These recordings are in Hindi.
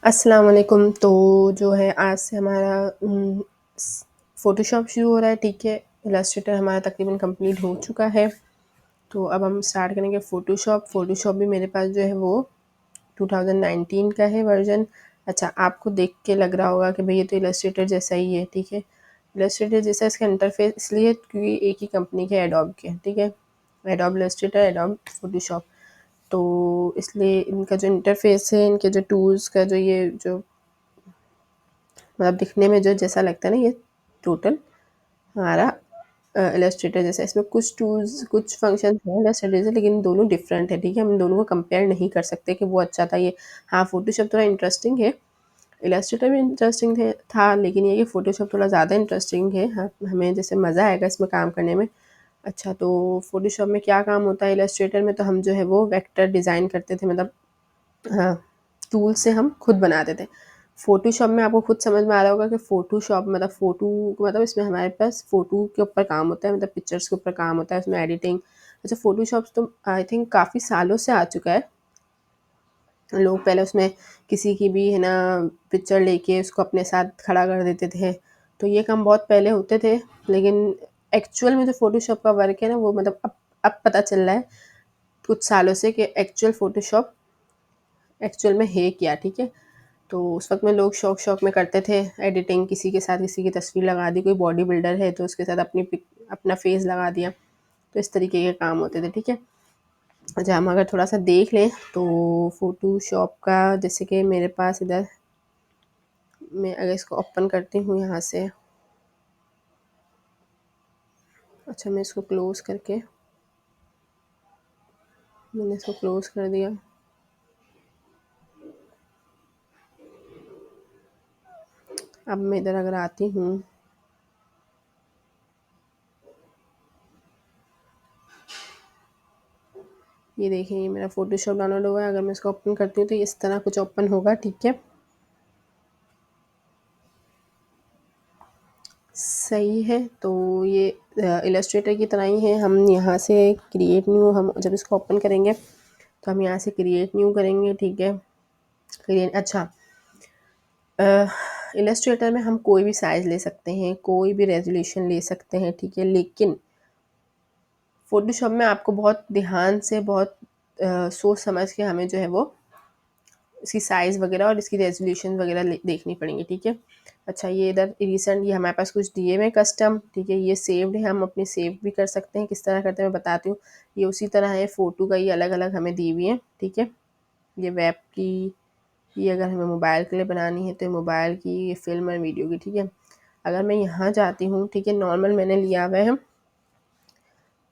अस्सलाम वालेकुम। तो जो है आज से हमारा फ़ोटोशॉप शुरू हो रहा है, ठीक है। इलस्ट्रेटर हमारा तकरीबन कंप्लीट हो चुका है। तो अब हम स्टार्ट करेंगे फ़ोटोशॉप। फ़ोटोशॉप भी मेरे पास जो है वो 2019 का है वर्ज़न। अच्छा, आपको देख के लग रहा होगा कि भई ये तो इलस्ट्रेटर जैसा ही है, ठीक है। इलस्ट्रेटर जैसा इसका इंटरफ़ेस इसलिए क्योंकि एक ही कंपनी के एडोब के हैं, ठीक है। Adobe Illustrator, adobe Photoshop. तो इसलिए इनका जो इंटरफ़ेस है, इनके जो टूल्स का जो मतलब दिखने में जो जैसा लगता है ना, ये टोटल हमारा इलस्ट्रेटर जैसा। इसमें कुछ टूल्स कुछ फंक्शंस हैं इलस्ट्रेटर जैसे, लेकिन दोनों डिफरेंट है, ठीक है। हम दोनों को कंपेयर नहीं कर सकते कि वो अच्छा था ये। हाँ, फोटोशॉप थोड़ा इंटरेस्टिंग है, इलस्ट्रेटर भी इंटरेस्टिंग था, लेकिन ये कि फोटोशॉप थोड़ा ज़्यादा इंटरेस्टिंग है। हाँ, हमें जैसे मज़ा आएगा इसमें काम करने में। अच्छा, तो फोटोशॉप में क्या काम होता है, इलस्ट्रेटर में तो हम जो है वो वेक्टर डिज़ाइन करते थे, मतलब हाँ, टूल से हम खुद बनाते थे। फ़ोटोशॉप में आपको खुद समझ में आ रहा होगा कि फ़ोटोशॉप मतलब फ़ोटो मतलब इसमें हमारे पास फ़ोटो के ऊपर काम होता है, मतलब पिक्चर्स के ऊपर काम होता है, उसमें एडिटिंग। अच्छा, फ़ोटोशॉप तो आई थिंक काफ़ी सालों से आ चुका है। लोग पहले उसमें किसी की भी है ना पिक्चर लेके उसको अपने साथ खड़ा कर देते थे। तो ये काम बहुत पहले होते थे, लेकिन एक्चुअल में जो फ़ोटोशॉप का वर्क है ना वो मतलब अब पता चल रहा है कुछ सालों से कि एक्चुअल फ़ोटोशॉप एक्चुअल में है क्या, ठीक है। तो उस वक़्त में लोग शौक-शौक में करते थे एडिटिंग, किसी के साथ किसी की तस्वीर लगा दी, कोई बॉडी बिल्डर है तो उसके साथ अपना फ़ेस लगा दिया, तो इस तरीके के काम होते थे, ठीक है। अच्छा, हम अगर थोड़ा-सा देख लें तो फ़ोटोशॉप का जैसे कि मेरे पास इधर मैं अगर इसको ओपन करती हूँ यहाँ से। अच्छा, मैं इसको क्लोज़ करके मैंने इसको क्लोज़ कर दिया। अब मैं इधर अगर आती हूँ, ये देखिए ये मेरा फ़ोटोशॉप डाउनलोड हुआ है। अगर मैं इसको ओपन करती हूँ तो इस तरह कुछ ओपन होगा, ठीक है। सही है, तो ये इलस्ट्रेटर की तरह ही है। हम यहाँ से क्रिएट न्यू, हम जब इसको ओपन करेंगे तो हम यहाँ से क्रिएट न्यू करेंगे, ठीक है। क्रिएट अच्छा, इलस्ट्रेटर में हम कोई भी साइज़ ले सकते हैं, कोई भी रेज़ोल्यूशन ले सकते हैं, ठीक है। लेकिन फ़ोटोशॉप में आपको बहुत ध्यान से बहुत सोच समझ के हमें जो है वो इसकी साइज़ वगैरह और इसकी रेज़ोल्यूशन वगैरह देखनी पड़ेंगी, ठीक है। अच्छा, ये इधर रिसेंट ये हमारे पास कुछ दिए हुए हैं कस्टम, ठीक है। ये सेव्ड है, हम अपनी सेव भी कर सकते हैं। किस तरह करते हैं मैं बताती हूँ। ये उसी तरह है, फ़ोटो का ये अलग-अलग हमें दी हुई है, ठीक है। ये वेब की, ये अगर हमें मोबाइल के लिए बनानी है तो मोबाइल की, ये फ़िल्म और वीडियो की, ठीक है। अगर मैं यहाँ जाती हूँ, ठीक है, नॉर्मल मैंने लिया हुआ है,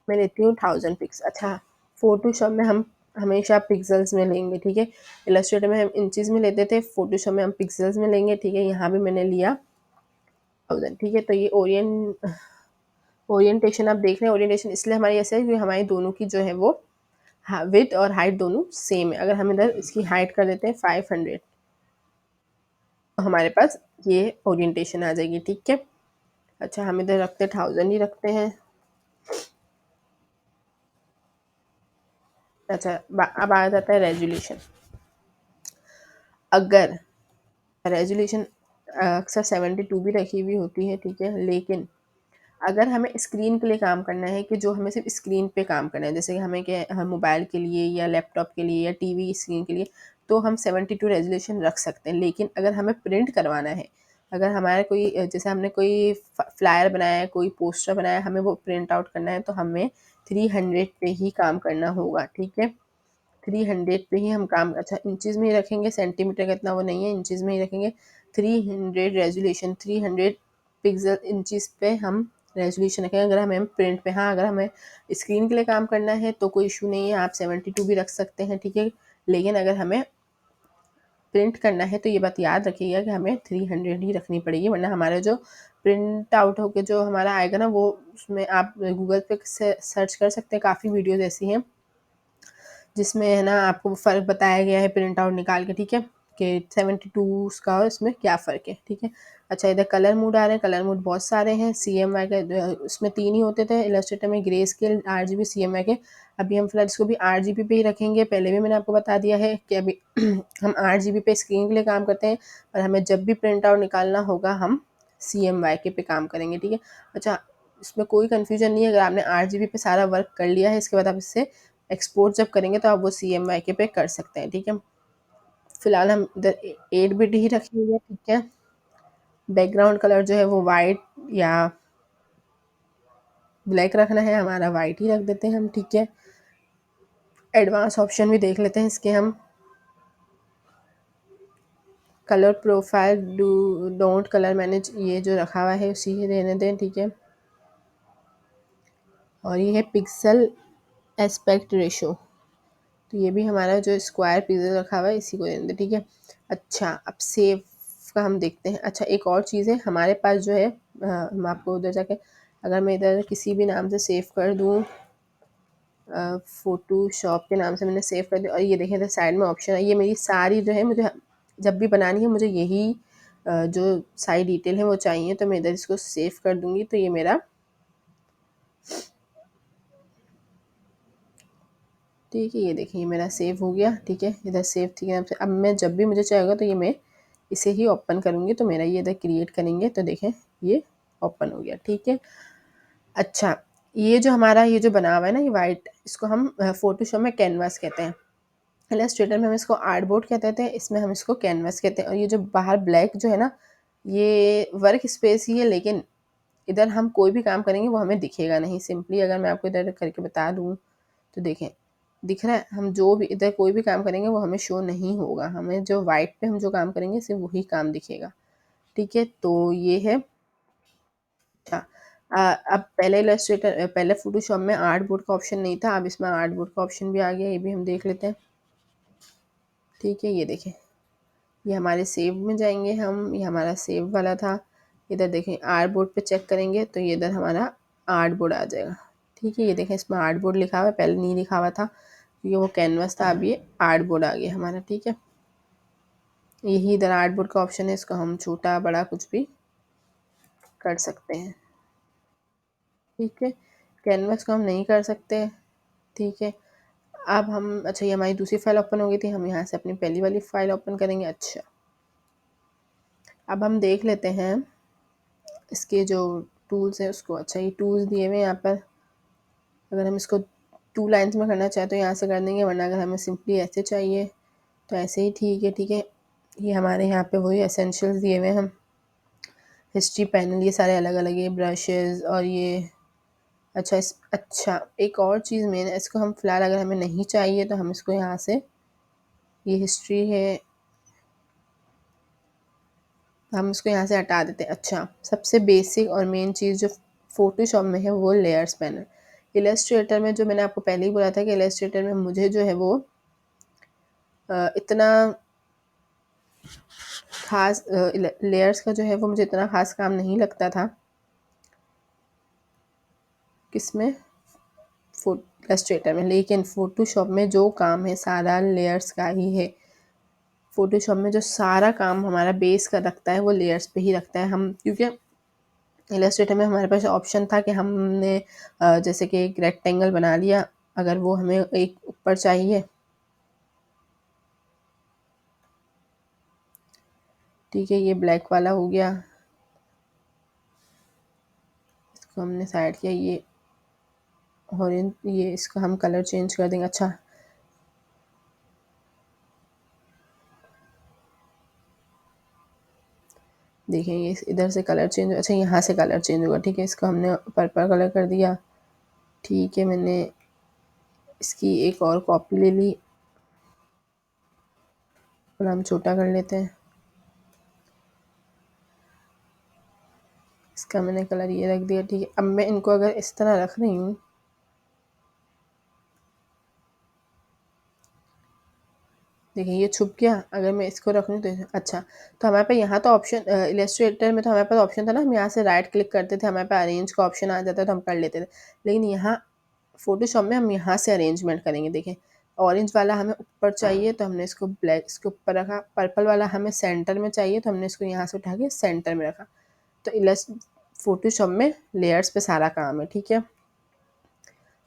मैं लेती हूँ 1000 पिक्स। अच्छा, फ़ोटोशॉप में हम हमेशा पिक्सेल्स में लेंगे, ठीक है। इलस्ट्रेटर में हम इंचेस में लेते थे, फ़ोटोशॉप में हम पिक्सेल्स में लेंगे, ठीक है। यहाँ भी मैंने लिया 1000, ठीक है। तो ये ओरिएंटेशन आप देख रहे हैं, ओरिएंटेशन इसलिए हमारी ऐसे है क्योंकि हमारी दोनों की जो है वो विड्थ और हाइट दोनों सेम है। अगर हम इधर इसकी हाइट कर देते हैं 500, तो हमारे पास ये ओरिएंटेशन आ जाएगी, ठीक है। अच्छा, हम इधर रखते हैं 1000 ही रखते हैं। अच्छा, अब आ जाता है रेजोल्यूशन। अगर रेजोल्यूशन अक्सर 72 भी रखी हुई होती है, ठीक है। लेकिन अगर हमें स्क्रीन के लिए काम करना है कि जो हमें सिर्फ स्क्रीन पे काम करना है, जैसे कि हमें क्या हम मोबाइल के लिए या लैपटॉप के लिए या टीवी स्क्रीन के लिए, तो हम 72 रेजोल्यूशन रख सकते हैं। लेकिन अगर हमें प्रिंट करवाना है, अगर हमारा कोई जैसे हमने कोई फ्लायर बनाया है, कोई पोस्टर बनाया है, हमें वो प्रिंट आउट करना है, तो हमें 300 पे ही काम करना होगा, ठीक है। 300 पे ही हम काम, अच्छा इंचेस में ही रखेंगे, सेंटीमीटर का इतना वो नहीं है, इंचेस में ही रखेंगे। 300 रेजोल्यूशन, 300 पिक्सल इंचेस पे हम रेजोल्यूशन रखेंगे अगर हमें प्रिंट पे। हाँ, अगर हमें स्क्रीन के लिए काम करना है तो कोई इशू नहीं है, आप 72 भी रख सकते हैं, ठीक है। लेकिन अगर हमें प्रिंट करना है तो ये बात याद रखिएगा कि हमें 300 ही रखनी पड़ेगी, वरना हमारा जो प्रिंट आउट होके जो हमारा आएगा ना, वो उसमें आप गूगल पे से सर्च कर सकते हैं, काफ़ी वीडियोज़ ऐसी हैं जिसमें है ना आपको फ़र्क बताया गया है प्रिंट आउट निकाल के, ठीक है। कि 72 का और इसमें क्या फ़र्क है, ठीक है। अच्छा, इधर कलर मोड आ रहे हैं, कलर मोड बहुत सारे हैं। CMYK का उसमें 3 ही होते थे इलस्ट्रेटर में, ग्रे स्केल, RGB, CMYK। अभी हम फिलहाल इसको भी RGB पे ही रखेंगे। पहले भी मैंने आपको बता दिया है कि अभी हम RGB पे स्क्रीन के लिए काम करते हैं, और हमें जब भी प्रिंट आउट निकालना होगा हम CMYK पे काम करेंगे, ठीक है। अच्छा, इसमें कोई कन्फ्यूजन नहीं है, अगर आपने RGB पे सारा वर्क कर लिया है, इसके बाद आप इससे एक्सपोर्ट जब करेंगे तो आप वो CMYK पे कर सकते हैं, ठीक है। फिलहाल हम इधर 8 बिट ही रखेंगे, ठीक है। बैकग्राउंड कलर जो है वो वाइट या ब्लैक रखना है, हमारा वाइट ही रख देते हैं हम, ठीक है। एडवांस ऑप्शन भी देख लेते हैं इसके हम। Colour profile don't colour manage, ये जो रखा हुआ है उसी ही रहने दें, ठीक है। और ये है पिक्सल एस्पेक्ट रेशो, तो ये भी हमारा जो स्क्वायर पिक्सल रखा हुआ है इसी को रहने दें, ठीक है। अच्छा, अब सेव का हम देखते हैं। अच्छा, एक और चीज़ है हमारे पास जो है, हम आपको उधर जाके, अगर मैं इधर किसी भी नाम से सेव कर दूँ, फ़ोटोशॉप के नाम से मैंने सेव कर दिया, और ये देखें तो साइड में ऑप्शन है, ये मेरी सारी जो है, मुझे जब भी बनानी है मुझे यही जो सारी डिटेल है वो चाहिए, तो मैं इधर इसको सेव कर दूँगी, तो ये मेरा, ठीक है, ये देखिए ये मेरा सेव हो गया, ठीक है। इधर सेव, ठीक है। अब मैं जब भी मुझे चाहिएगा तो ये मैं इसे ही ओपन करूँगी, तो मेरा ये इधर क्रिएट करेंगे तो देखें ये ओपन हो गया, ठीक है। अच्छा, ये जो हमारा ये जो बना हुआ है ना ये वाइट, इसको हम फ़ोटोशॉप में कैनवास कहते हैं, इलस्ट्रेटर में हम इसको आर्टबोर्ड कहते हैं, इसमें हम इसको कैनवास कहते हैं। और ये जो बाहर ब्लैक जो है ना, ये वर्क स्पेस ही है, लेकिन इधर हम कोई भी काम करेंगे वो हमें दिखेगा नहीं। सिंपली अगर मैं आपको इधर करके बता दूँ तो देखें, दिख रहा है, हम जो भी इधर कोई भी काम करेंगे वो हमें शो नहीं होगा, हमें जो वाइट पे हम जो काम करेंगे सिर्फ वही काम दिखेगा, ठीक है। तो ये है। अच्छा, अब पहले इलस्ट्रेटर, पहले फोटोशॉप में आर्ट बोर्ड का ऑप्शन नहीं था, अब इसमें आर्ट बोर्ड का ऑप्शन भी आ गया, ये भी हम देख लेते हैं, ठीक है। ये देखें, ये हमारे सेव में जाएंगे हम, ये हमारा सेव वाला था। इधर देखें आर्ट बोर्ड पे चेक करेंगे तो ये इधर हमारा आर्ट बोर्ड आ जाएगा, ठीक है। ये देखें इसमें आर्ट बोर्ड लिखा हुआ है, पहले नहीं लिखा हुआ था क्योंकि वो कैनवस था, अब ये आर्ट बोर्ड आ गया हमारा, ठीक है। यही इधर आर्ट बोर्ड का ऑप्शन है, इसको हम छोटा बड़ा कुछ भी कर सकते हैं, ठीक है। कैनवस को हम नहीं कर सकते, ठीक है। अब हम, अच्छा, ये हमारी दूसरी फाइल ओपन हो गई थी, हम यहाँ से अपनी पहली वाली फाइल ओपन करेंगे। अच्छा, अब हम देख लेते हैं इसके जो टूल्स हैं उसको। अच्छा, ये टूल्स दिए हुए हैं यहाँ पर, अगर हम इसको 2 लाइन्स में करना चाहें तो यहाँ से कर देंगे, वरना अगर हमें सिंपली ऐसे चाहिए तो ऐसे ही ठीक है, ठीक है। ये हमारे यहाँ पे वही एसेंशियल्स दिए हुए हैं, हम हिस्ट्री पैनल, ये सारे अलग अलग, ये ब्रशेज़ और ये, अच्छा, एक और चीज़ मेन है, इसको हम फ़िलहाल अगर हमें नहीं चाहिए तो हम इसको यहाँ से, ये हिस्ट्री है, हम इसको यहाँ से हटा देते हैं। अच्छा, सबसे बेसिक और मेन चीज़ जो फ़ोटोशॉप में है वो लेयर्स पैनल। इलस्ट्रेटर में जो मैंने आपको पहले ही बोला था कि इलस्ट्रेटर में मुझे जो है वो इतना ख़ास लेयर्स का जो है वो मुझे इतना ख़ास काम नहीं लगता था, किसमें, इलस्ट्रेटर में, लेकिन फ़ोटोशॉप में जो काम है सारा लेयर्स का ही है। फ़ोटोशॉप में जो सारा काम हमारा बेस का रखता है वो लेयर्स पे ही रखता है हम, क्योंकि इलस्ट्रेटर में हमारे पास ऑप्शन था कि हमने जैसे कि एक रेक्टेंगल बना लिया, अगर वो हमें एक ऊपर चाहिए, ठीक है, ये ब्लैक वाला हो गया, इसको हमने साइड किया, ये ऑरेंज, ये इसका हम कलर चेंज कर देंगे। अच्छा, देखें ये इधर से कलर चेंज, अच्छा यहाँ से कलर चेंज होगा, ठीक है। इसको हमने पर्पल कलर कर दिया, ठीक है। मैंने इसकी एक और कॉपी ले ली, और हम छोटा कर लेते हैं, इसका मैंने कलर ये रख दिया, ठीक है। अब मैं इनको अगर इस तरह रख रही हूँ, देखिए ये छुप गया, अगर मैं इसको रख लूँ तो अच्छा, तो हमारे पास यहाँ तो ऑप्शन, इलस्ट्रेटर में तो हमारे पास ऑप्शन था ना, हम यहाँ से राइट क्लिक करते थे, हमारे पास अरेंज का ऑप्शन आ जाता तो हम कर लेते थे, लेकिन यहाँ फ़ोटोशॉप में हम यहाँ से अरेंजमेंट करेंगे, देखें ऑरेंज वाला हमें ऊपर चाहिए तो हमने इसको ब्लैक इसके ऊपर रखा, पर्पल वाला हमें सेंटर में चाहिए तो हमने इसको यहाँ से उठा के सेंटर में रखा। तो फोटोशॉप में लेयर्स पे सारा काम है, ठीक है।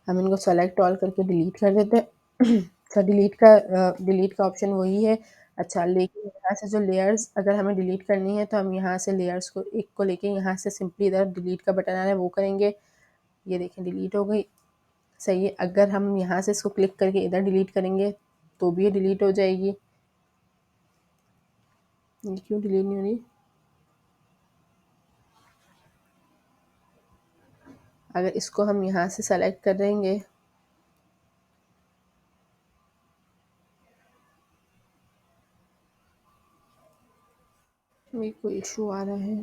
हम इनको सेलेक्ट ऑल करके डिलीट कर देते हैं। अच्छा, डिलीट का ऑप्शन वही है। अच्छा, लेकिन यहाँ से जो लेयर्स अगर हमें डिलीट करनी है तो हम यहाँ से लेयर्स को एक को लेके यहाँ से सिंपली इधर डिलीट का बटन आ रहा है वो करेंगे। ये देखें डिलीट हो गई, सही है। अगर हम यहाँ से इसको क्लिक करके इधर डिलीट करेंगे तो भी ये डिलीट हो जाएगी। ये क्यों डिलीट नहीं हो रही? अगर इसको हम यहाँ से सेलेक्ट कर देंगे मेरे को इशू आ रहा है।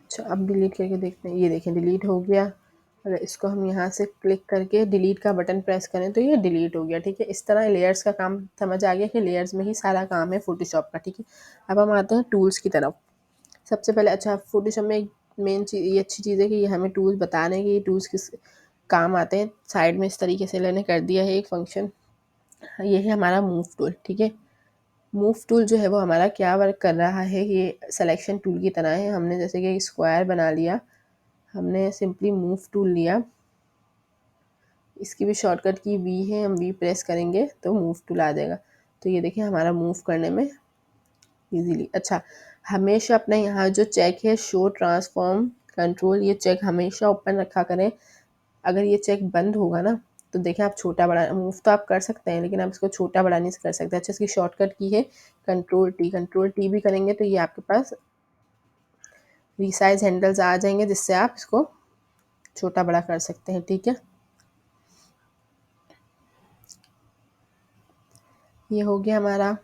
अच्छा, अब डिलीट करके देखते हैं। ये देखें डिलीट हो गया। अगर इसको हम यहाँ से क्लिक करके डिलीट का बटन प्रेस करें तो ये डिलीट हो गया, ठीक है। इस तरह लेयर्स का काम समझ आ गया कि लेयर्स में ही सारा काम है फोटोशॉप का, ठीक है। अब हम आते हैं टूल्स की तरफ। सबसे पहले अच्छा, फोटोशॉप में एक मेन चीज़ ये अच्छी चीज़ है कि ये हमें टूल्स बता रहे हैं कि ये टूल्स किस काम आते हैं। साइड में इस तरीके से मैंने कर दिया है एक फंक्शन। ये है हमारा मूव टूल, ठीक है। मूव टूल जो है वो हमारा क्या वर्क कर रहा है, ये सिलेक्शन टूल की तरह है। हमने जैसे कि स्क्वायर बना लिया, हमने सिंपली मूव टूल लिया, इसकी भी शॉर्टकट की वी है, हम वी प्रेस करेंगे तो मूव टूल आ जाएगा। तो ये देखिए हमारा मूव करने में इजीली। अच्छा, हमेशा अपने यहाँ जो चेक है शो ट्रांसफॉर्म कंट्रोल, ये चेक हमेशा ओपन रखा करें। अगर ये चेक बंद होगा ना तो देखें आप छोटा बड़ा मूव तो आप कर सकते हैं लेकिन आप इसको छोटा बड़ा नहीं कर सकते। अच्छा, इसकी शॉर्टकट की है कंट्रोल टी भी करेंगे तो ये आपके पास रिसाइज हैंडल्स आ जाएंगे जिससे आप इसको छोटा बड़ा कर सकते हैं, ठीक है। ये हो गया हमारा,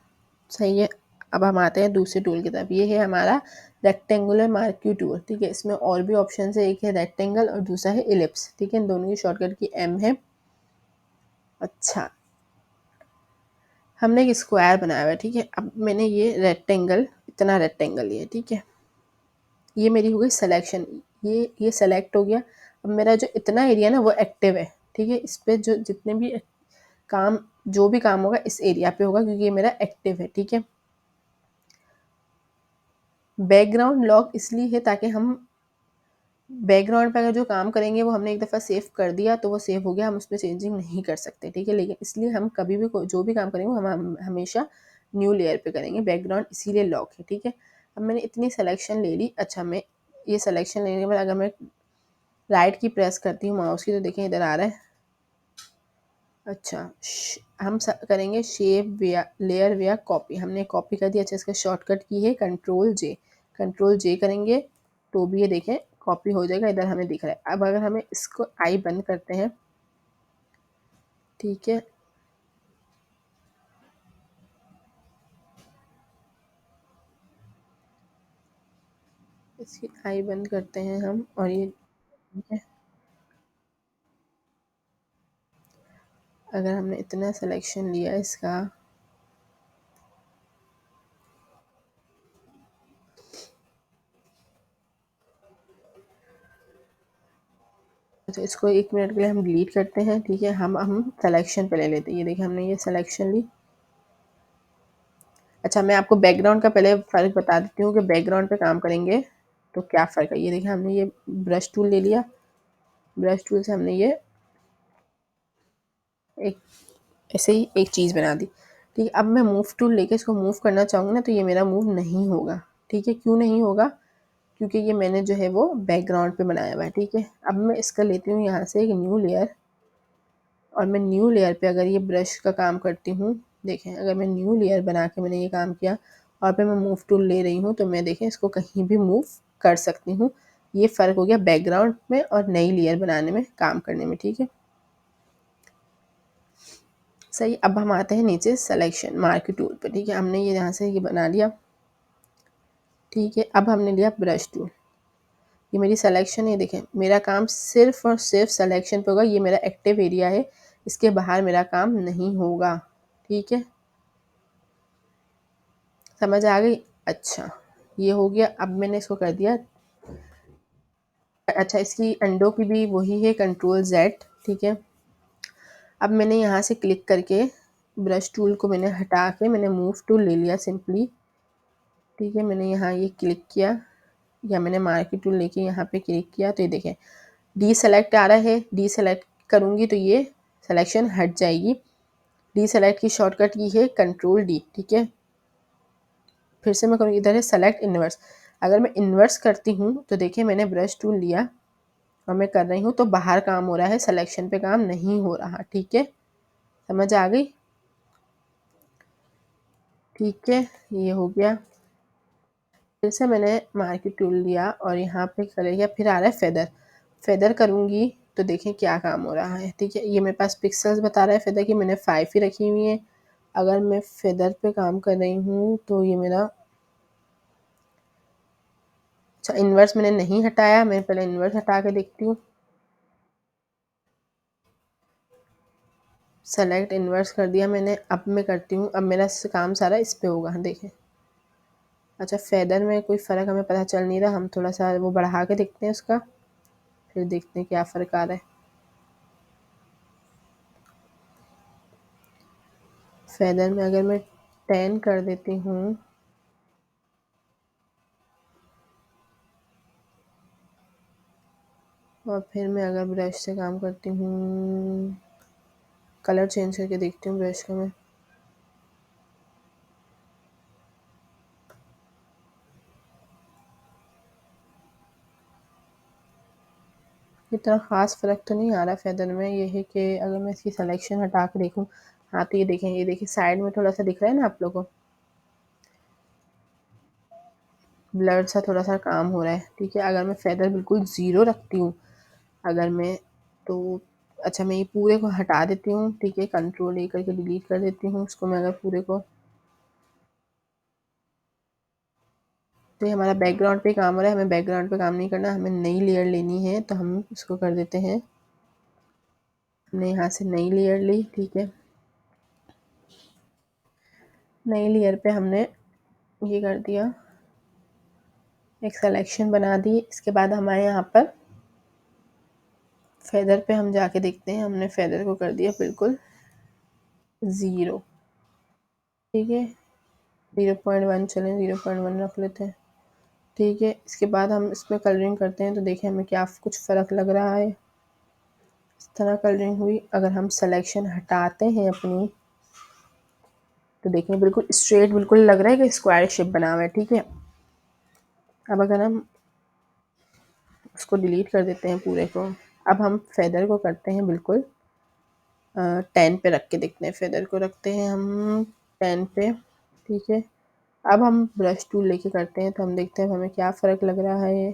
सही है। अब हम आते हैं दूसरे टूल की तरफ। ये है हमारा रेक्टेंगुलर मार्क्यू टूल, ठीक है। इसमें और भी ऑप्शन है, एक है रेक्टेंगल और दूसरा है इलिप्स, ठीक है। इन दोनों की शॉर्टकट की एम है। अच्छा, हमने एक स्क्वायर बनाया हुआ है, ठीक है। अब मैंने ये रेक्टेंगल, इतना रेक्टेंगल लिया, ठीक है। ये मेरी हो गई सिलेक्शन, ये सेलेक्ट हो गया। अब मेरा जो इतना एरिया ना वो एक्टिव है, ठीक है। इस पे जो जितने भी काम जो भी काम होगा इस एरिया पे होगा क्योंकि ये मेरा एक्टिव है, ठीक है। बैकग्राउंड लॉक इसलिए है ताकि हम बैकग्राउंड पे अगर जो काम करेंगे वो हमने एक दफ़ा सेव कर दिया तो वो सेव हो गया, हम उसमें चेंजिंग नहीं कर सकते, ठीक है। लेकिन इसलिए हम कभी भी जो भी काम करेंगे हम हमेशा न्यू लेयर पे करेंगे। बैकग्राउंड इसीलिए लॉक है, ठीक है। अब मैंने इतनी सिलेक्शन ले ली। अच्छा, मैं ये सिलेक्शन लेने के बाद अगर मैं राइट की प्रेस करती हूँ माउस की तो देखें इधर आ रहा है। अच्छा, हम करेंगे शेप या लेयर या कॉपी। हमने कॉपी कर दिया। अच्छा, इसका शॉर्टकट की है कंट्रोल जे करेंगे तो भी ये देखें कॉपी हो जाएगा, इधर हमें दिख रहा है। अब अगर हमें इसको आई बंद करते हैं, ठीक है। इसकी आई बंद करते हैं हम और ये ठीक है। अगर हमने इतना सिलेक्शन लिया इसका, तो इसको 1 मिनट के लिए हम डिलीट करते हैं, ठीक है। हम सिलेक्शन पे ले लेते हैं। ये देखिए हमने ये सिलेक्शन ली। अच्छा, मैं आपको बैकग्राउंड का पहले फ़र्क बता देती हूँ कि बैकग्राउंड पे काम करेंगे तो क्या फ़र्क है। ये देखिए हमने ये ब्रश टूल ले लिया, ब्रश टूल से हमने ये एक ऐसे ही एक चीज़ बना दी, ठीक है। अब मैं मूव टूल लेके इसको मूव करना चाहूँगी ना तो ये मेरा मूव नहीं होगा, ठीक है। क्यों नहीं होगा? क्योंकि ये मैंने जो है वो बैकग्राउंड पे बनाया हुआ है, ठीक है। अब मैं इसका लेती हूँ यहाँ से एक न्यू लेयर और मैं न्यू लेयर पे अगर ये ब्रश का काम करती हूँ, देखें अगर मैं न्यू लेयर बना के मैंने ये काम किया और फिर मैं मूव टूल ले रही हूँ तो मैं देखें इसको कहीं भी मूव कर सकती हूँ। ये फ़र्क हो गया बैकग्राउंड में और नई लेयर बनाने में, काम करने में, ठीक है। सही, अब हम आते हैं नीचे सिलेक्शन मार्क टूल पे, ठीक है। हमने ये यहाँ से ये बना लिया, ठीक है। अब हमने लिया ब्रश टूल, ये मेरी सिलेक्शन है। देखें मेरा काम सिर्फ और सिर्फ सिलेक्शन पे होगा, ये मेरा एक्टिव एरिया है, इसके बाहर मेरा काम नहीं होगा, ठीक है। समझ आ गई? अच्छा, ये हो गया। अब मैंने इसको कर दिया। अच्छा, इसकी अंडो की भी वही है कंट्रोल जेड, ठीक है। अब मैंने यहाँ से क्लिक करके ब्रश टूल को मैंने हटा के मैंने मूव टूल ले लिया सिंपली। ठीक है, मैंने यहाँ ये क्लिक किया या मैंने मार्कर टूल लेके यहाँ पे क्लिक किया तो ये देखें डी सेलेक्ट आ रहा है। डी सेलेक्ट करूँगी तो ये सिलेक्शन हट जाएगी। डी सेलेक्ट की शॉर्टकट की है कंट्रोल डी। ठीक है, फिर से मैं करूँगी, इधर है सेलेक्ट इन्वर्स। अगर मैं इन्वर्स करती हूँ तो देखिए मैंने ब्रश टूल लिया और मैं कर रही हूँ तो बाहर काम हो रहा है, सिलेक्शन पे काम नहीं हो रहा। ठीक है, समझ आ गई? ठीक है, ये हो गया। फिर से मैंने मार्कर टूल लिया और यहाँ पे कर लिया, फिर आ रहा है फेदर। फेदर करूँगी तो देखें क्या काम हो रहा है। ठीक है, ये मेरे पास पिक्सल्स बता रहा है फेदर की, मैंने 5 ही रखी हुई है। अगर मैं फेदर पे काम कर रही हूँ तो ये मेरा, अच्छा इन्वर्स मैंने नहीं हटाया, मैं पहले इन्वर्स हटा के देखती हूँ। सेलेक्ट इन्वर्स कर दिया मैंने। अब मैं करती हूँ, अब मेरा काम सारा इस पे होगा। देखें, अच्छा फेदर में कोई फ़र्क हमें पता चल नहीं रहा, हम थोड़ा सा वो बढ़ा के देखते हैं उसका, फिर देखते हैं क्या फ़र्क आ रहा है। फेदर में अगर मैं 10 कर देती हूँ और फिर मैं अगर ब्रश से काम करती हूँ, कलर चेंज करके देखती हूँ ब्रश का मैं। इतना ख़ास फ़र्क तो नहीं आ रहा फेदर में। ये है कि अगर मैं इसकी सिलेक्शन हटा के देखूँ, हाँ तो ये देखें, ये देखिए साइड में थोड़ा सा दिख रहा है ना आप लोगों को, ब्लर सा थोड़ा सा काम हो रहा है। ठीक है, अगर मैं फेदर बिल्कुल ज़ीरो रखती हूँ, अगर मैं तो, अच्छा मैं ये पूरे को हटा देती हूँ। ठीक है, कंट्रोल ए करके डिलीट कर देती हूँ इसको मैं, अगर पूरे को, तो ये हमारा बैकग्राउंड पे काम हो रहा है। हमें बैकग्राउंड पे काम नहीं करना, हमें नई लेयर लेनी है, तो हम इसको कर देते हैं, हमने यहाँ से नई लेयर ली। ठीक है, नई लेयर पे हमने ये कर दिया, एक सिलेक्शन बना दी। इसके बाद हमारे यहाँ पर फेदर पे हम जाके देखते हैं, हमने फेदर को कर दिया बिल्कुल ज़ीरो। ठीक है, 0.1 चलें, 0.1 रख लेते हैं। ठीक है, इसके बाद हम इसमें कलरिंग करते हैं तो देखें हमें क्या कुछ फ़र्क लग रहा है। इस तरह कलरिंग हुई। अगर हम सिलेक्शन हटाते हैं अपनी तो देखें बिल्कुल स्ट्रेट, बिल्कुल लग रहा है कि स्क्वायर शेप बना हुआ है। ठीक है, अब अगर हम उसको डिलीट कर देते हैं पूरे को, अब हम फेदर को करते हैं बिल्कुल 10 पे रख के देखते हैं। फेदर को रखते हैं हम 10 पे। ठीक है, अब हम ब्रश टूल लेके करते हैं तो हम देखते हैं हमें क्या फ़र्क लग रहा है।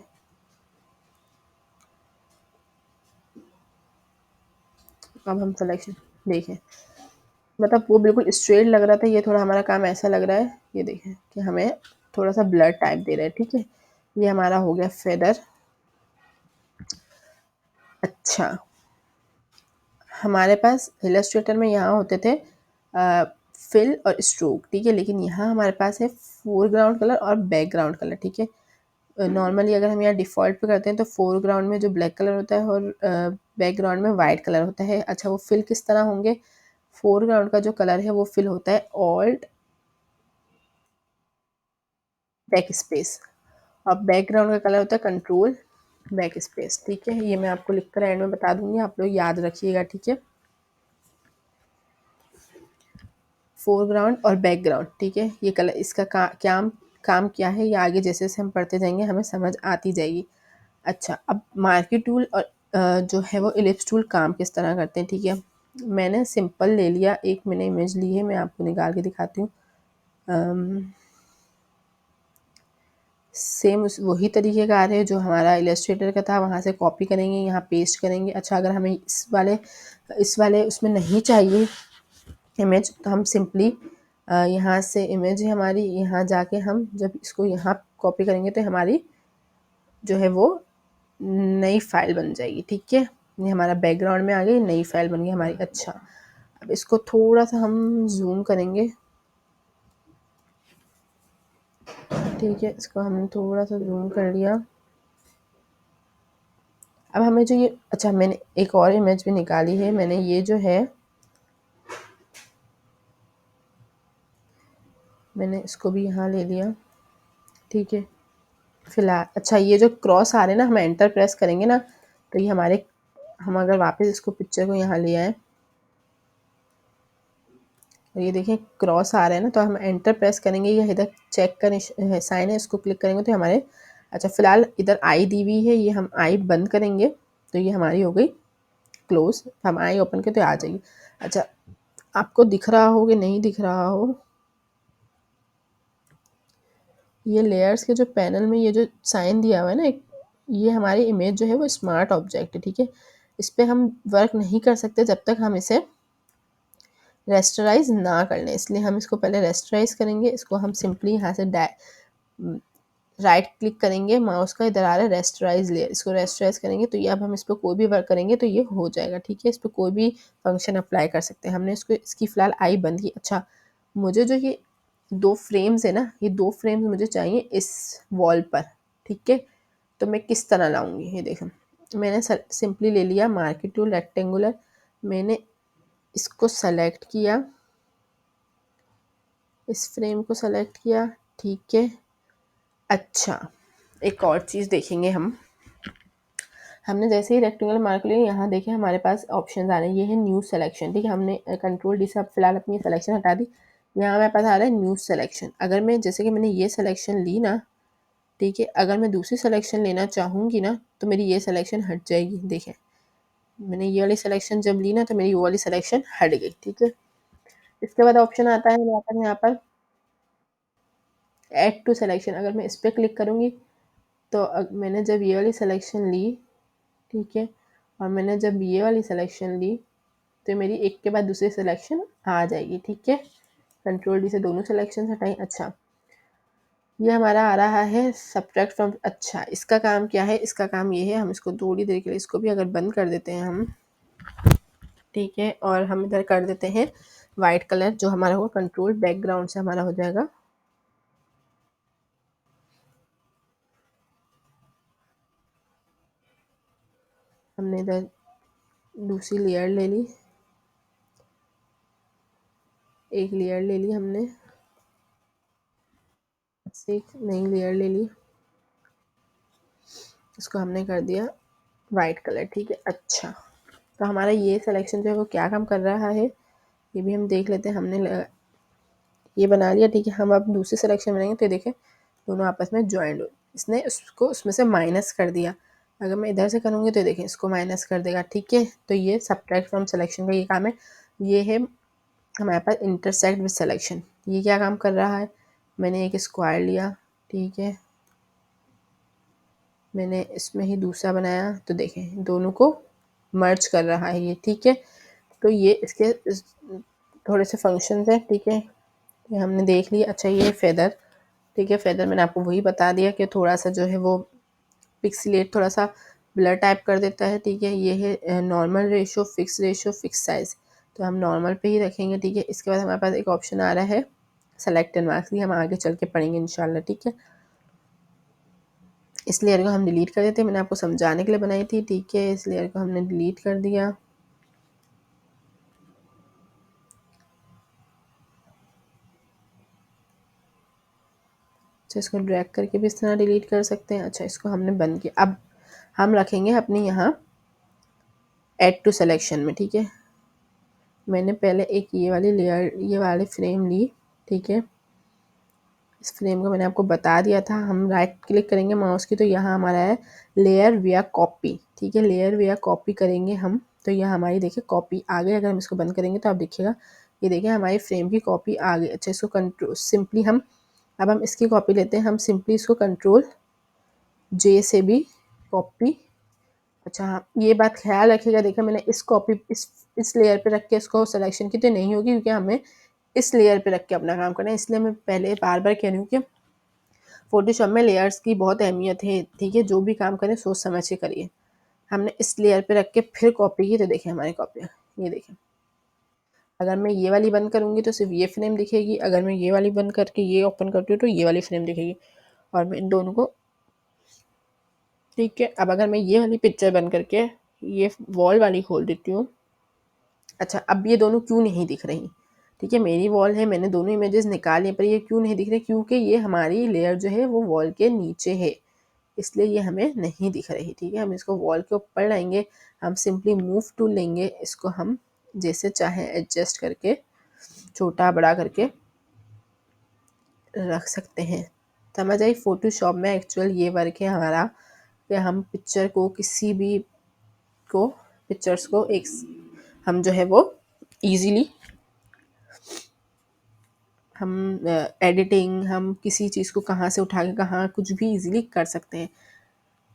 अब हम सिलेक्शन देखें, मतलब वो बिल्कुल स्ट्रेट लग रहा था, ये थोड़ा हमारा काम ऐसा लग रहा है, ये देखें कि हमें थोड़ा सा ब्लर टाइप दे रहा है। ठीक है, ये हमारा हो गया फेदर। अच्छा, हमारे पास इलस्ट्रेटर में यहाँ होते थे फिल और स्ट्रोक। ठीक है, लेकिन यहाँ हमारे पास है फोरग्राउंड कलर और बैकग्राउंड कलर। ठीक है, नॉर्मली अगर हम यहाँ डिफ़ॉल्ट पे करते हैं तो फोरग्राउंड में जो ब्लैक कलर होता है और बैकग्राउंड में वाइट कलर होता है। अच्छा, वो फिल किस तरह होंगे, फोरग्राउंड का जो कलर है वो फिल होता है ऑल्ट बैक स्पेस, और बैकग्राउंड का कलर होता है कंट्रोल बैक स्पेस। ठीक है, ये मैं आपको लिख कर एंड में बता दूंगी, आप लोग याद रखिएगा। ठीक है, फोरग्राउंड और बैकग्राउंड। ठीक है, ये कलर इसका काम क्या है, ये आगे जैसे जैसे हम पढ़ते जाएंगे हमें समझ आती जाएगी। अच्छा, अब मार्कर टूल और जो है वो इलिप्स टूल काम किस तरह करते हैं। ठीक है, मैंने सिंपल ले लिया, एक मैंने इमेज ली है, मैं आपको निकाल के दिखाती हूँ। सेम उस वही तरीके का आ रहे हैं जो हमारा इलस्ट्रेटर का था, वहाँ से कॉपी करेंगे, यहाँ पेस्ट करेंगे। अच्छा, अगर हमें इस वाले उसमें नहीं चाहिए इमेज तो हम सिंपली यहाँ से इमेज है हमारी, यहाँ जाके हम जब इसको यहाँ कॉपी करेंगे तो हमारी जो है वो नई फाइल बन जाएगी। ठीक है, ये हमारा बैकग्राउंड में आ गई, नई फाइल बन गई हमारी। अच्छा, अब इसको थोड़ा सा हम जूम करेंगे। ठीक है, इसको हमने थोड़ा सा जूम कर लिया। अब हमें जो ये, अच्छा मैंने एक और इमेज भी निकाली है, मैंने ये जो है मैंने इसको भी यहाँ ले लिया, ठीक है। फिलहाल अच्छा ये जो क्रॉस आ रहे हैं ना, हम एंटर प्रेस करेंगे ना तो ये हमारे, हम अगर वापस इसको पिक्चर को यहाँ ले आए और ये देखें क्रॉस आ रहे हैं ना, तो हम एंटर प्रेस करेंगे, ये इधर चेक का साइन है, इसको क्लिक करेंगे तो हमारे, अच्छा फिलहाल इधर आई दी हुई है, ये हम आई बंद करेंगे तो ये हमारी हो गई क्लोज। हम आई ओपन के तो आ जाएगी। अच्छा आपको दिख रहा हो कि नहीं दिख रहा हो, ये लेयर्स के जो पैनल में ये जो साइन दिया हुआ है ना एक, ये हमारी इमेज जो है वो स्मार्ट ऑब्जेक्ट है, ठीक है। इस पर हम वर्क नहीं कर सकते जब तक हम इसे रेस्टराइज ना कर लें, इसलिए हम इसको पहले रेस्टराइज करेंगे। इसको हम सिंपली यहाँ से राइट क्लिक करेंगे माउस का, इधर आ रहा है रेस्टराइज लेयर, इसको रेस्टराइज करेंगे तो ये अब हम इस पर कोई भी वर्क करेंगे तो ये हो जाएगा, ठीक है। इस पर कोई भी फंक्शन अप्लाई कर सकते हैं। हमने इसको, इसकी फ़िलहाल आई बंद की। अच्छा मुझे जो ये 2 फ्रेम्स है ना, ये 2 फ्रेम्स मुझे चाहिए इस वॉल पर, ठीक है। तो मैं किस तरह लाऊंगी, ये देखो मैंने सिंपली ले लिया मार्केट टूल रेक्टेंगुलर, मैंने इसको सेलेक्ट किया, इस फ्रेम को सेलेक्ट किया, ठीक है। अच्छा एक और चीज़ देखेंगे हम, हमने जैसे ही रेक्टेंगुलर मार्क लिया, यहाँ देखें हमारे पास ऑप्शन आ रहे हैं, ये है न्यू सिलेक्शन, ठीक है। हमने कंट्रोल डी से अब फिलहाल अपनी सिलेक्शन हटा दी, यहाँ हमारे पास आ रहा है न्यू सिलेक्शन। अगर मैं जैसे कि मैंने ये सिलेक्शन ली ना, ठीक है, अगर मैं दूसरी सिलेक्शन लेना चाहूँगी ना तो मेरी ये सिलेक्शन हट जाएगी। देखें मैंने ये वाली सिलेक्शन जब ली ना तो मेरी वो वाली सिलेक्शन हट गई, ठीक है। इसके बाद ऑप्शन आता है यहाँ पर ऐड टू सिलेक्शन, अगर मैं इस पर क्लिक करूँगी तो मैंने जब ये वाली सिलेक्शन ली, ठीक है, और मैंने जब ये वाली सिलेक्शन ली तो मेरी एक के बाद दूसरी सिलेक्शन आ जाएगी, ठीक है। कंट्रोल डी से दोनों सिलेक्शन हटाई। अच्छा ये हमारा आ रहा है सब्ट्रैक्ट फ्रॉम, अच्छा इसका काम क्या है, इसका काम ये है, हम इसको थोड़ी देर के लिए इसको भी अगर बंद कर देते हैं हम, ठीक है, और हम इधर कर देते हैं वाइट कलर, जो हमारा होगा कंट्रोल बैकग्राउंड से हमारा हो जाएगा। हमने इधर दूसरी लेयर ले ली, एक लेयर ले ली हमने, एक नई लेयर ले ली, इसको हमने कर दिया वाइट कलर, ठीक है। अच्छा तो हमारा ये सिलेक्शन जो है वो क्या काम कर रहा है ये भी हम देख लेते हैं। हमने ये बना लिया, ठीक है। हम अब दूसरी सिलेक्शन बनाएंगे तो देखें दोनों आपस में ज्वाइंट हो, इसने उसको उसमें से माइनस कर दिया। अगर मैं इधर से करूँगी तो देखें इसको माइनस कर देगा, ठीक है। तो ये सब्ट्रैक्ट फ्रॉम सिलेक्शन का ये काम है। ये है हमारे पास इंटरसेक्ट विद सिलेक्शन, ये क्या काम कर रहा है, मैंने एक स्क्वायर लिया, ठीक है, मैंने इसमें ही दूसरा बनाया तो देखें दोनों को मर्ज कर रहा है ये, ठीक है। तो ये इसके थोड़े से फंक्शंस हैं, ठीक है, ये हमने देख लिया। अच्छा ये फेदर, ठीक है, फेदर मैंने आपको वही बता दिया कि थोड़ा सा जो है वो पिक्सलेट, थोड़ा सा ब्लर टाइप कर देता है, ठीक है। ये है नॉर्मल रेशो, फिक्स साइज़, तो हम नॉर्मल पे ही रखेंगे, ठीक है। इसके बाद हमारे पास एक ऑप्शन आ रहा है सेलेक्ट एंड मार्क्स, ये हम आगे चल के पढ़ेंगे इंशाल्लाह, ठीक है। इस लेयर को हम डिलीट कर देते हैं, मैंने आपको समझाने के लिए बनाई थी, ठीक है। इस लेयर को हमने डिलीट कर दिया। अच्छा इसको ड्रैग करके भी इस तरह डिलीट कर सकते हैं। अच्छा इसको हमने बंद किया, अब हम रखेंगे अपने यहाँ ऐड टू सिलेक्शन में, ठीक है। मैंने पहले एक ये वाली लेयर, ये वाली फ्रेम ली, ठीक है। इस फ्रेम को मैंने आपको बता दिया था, हम राइट क्लिक करेंगे माउस की तो यहाँ हमारा है लेयर विया कॉपी, ठीक है। लेयर विया कॉपी करेंगे हम तो यहाँ हमारी देखिए कॉपी आ गई। अगर हम इसको बंद करेंगे तो आप देखिएगा ये देखिए हमारी फ्रेम की कॉपी आ गई। अच्छा इसको कंट्रोल सिंपली हम, अब हम इसकी कॉपी लेते हैं, हम सिंपली इसको कंट्रोल जे से भी कॉपी। अच्छा हाँ ये बात ख्याल रखिएगा, देखिए मैंने इस कॉपी इस लेयर पे रख के इसको सिलेक्शन की तो नहीं होगी, क्योंकि हमें इस लेयर पे रख के अपना काम करना है। इसलिए मैं पहले बार बार कह रही हूँ कि फोटोशॉप में लेयर्स की बहुत अहमियत है, ठीक है। जो भी काम करें सोच समझ के करिए। हमने इस लेयर पे रख के फिर कॉपी की तो देखें हमारी कॉपी, ये देखें। अगर मैं ये वाली बंद करूँगी तो सिर्फ ये फ्रेम दिखेगी, अगर मैं ये वाली बंद करके ये ओपन करती हूँ तो ये वाली फ्रेम दिखेगी, और मैं इन दोनों को, ठीक है। अब अगर मैं ये वाली पिक्चर बंद करके ये वॉल वाली खोल देती हूँ, अच्छा अब ये दोनों क्यों नहीं दिख रही, ठीक है। मेरी वॉल है, मैंने दोनों इमेजेस निकाली पर ये क्यों नहीं दिख रहे, क्योंकि ये हमारी लेयर जो है वो वॉल के नीचे है, इसलिए ये हमें नहीं दिख रही। ठीक है, हम इसको वॉल के ऊपर लाएंगे, हम सिंपली मूव टूल लेंगे, इसको हम जैसे चाहे एडजस्ट करके छोटा बड़ा करके रख सकते हैं। समझ आई। फोटोशॉप में एक्चुअल ये वर्क है हमारा कि हम पिक्चर को किसी भी को पिक्चर्स को एक हम जो है वो इजीली हम एडिटिंग, हम किसी चीज़ को कहाँ से उठा के कहाँ कुछ भी इजीली कर सकते हैं।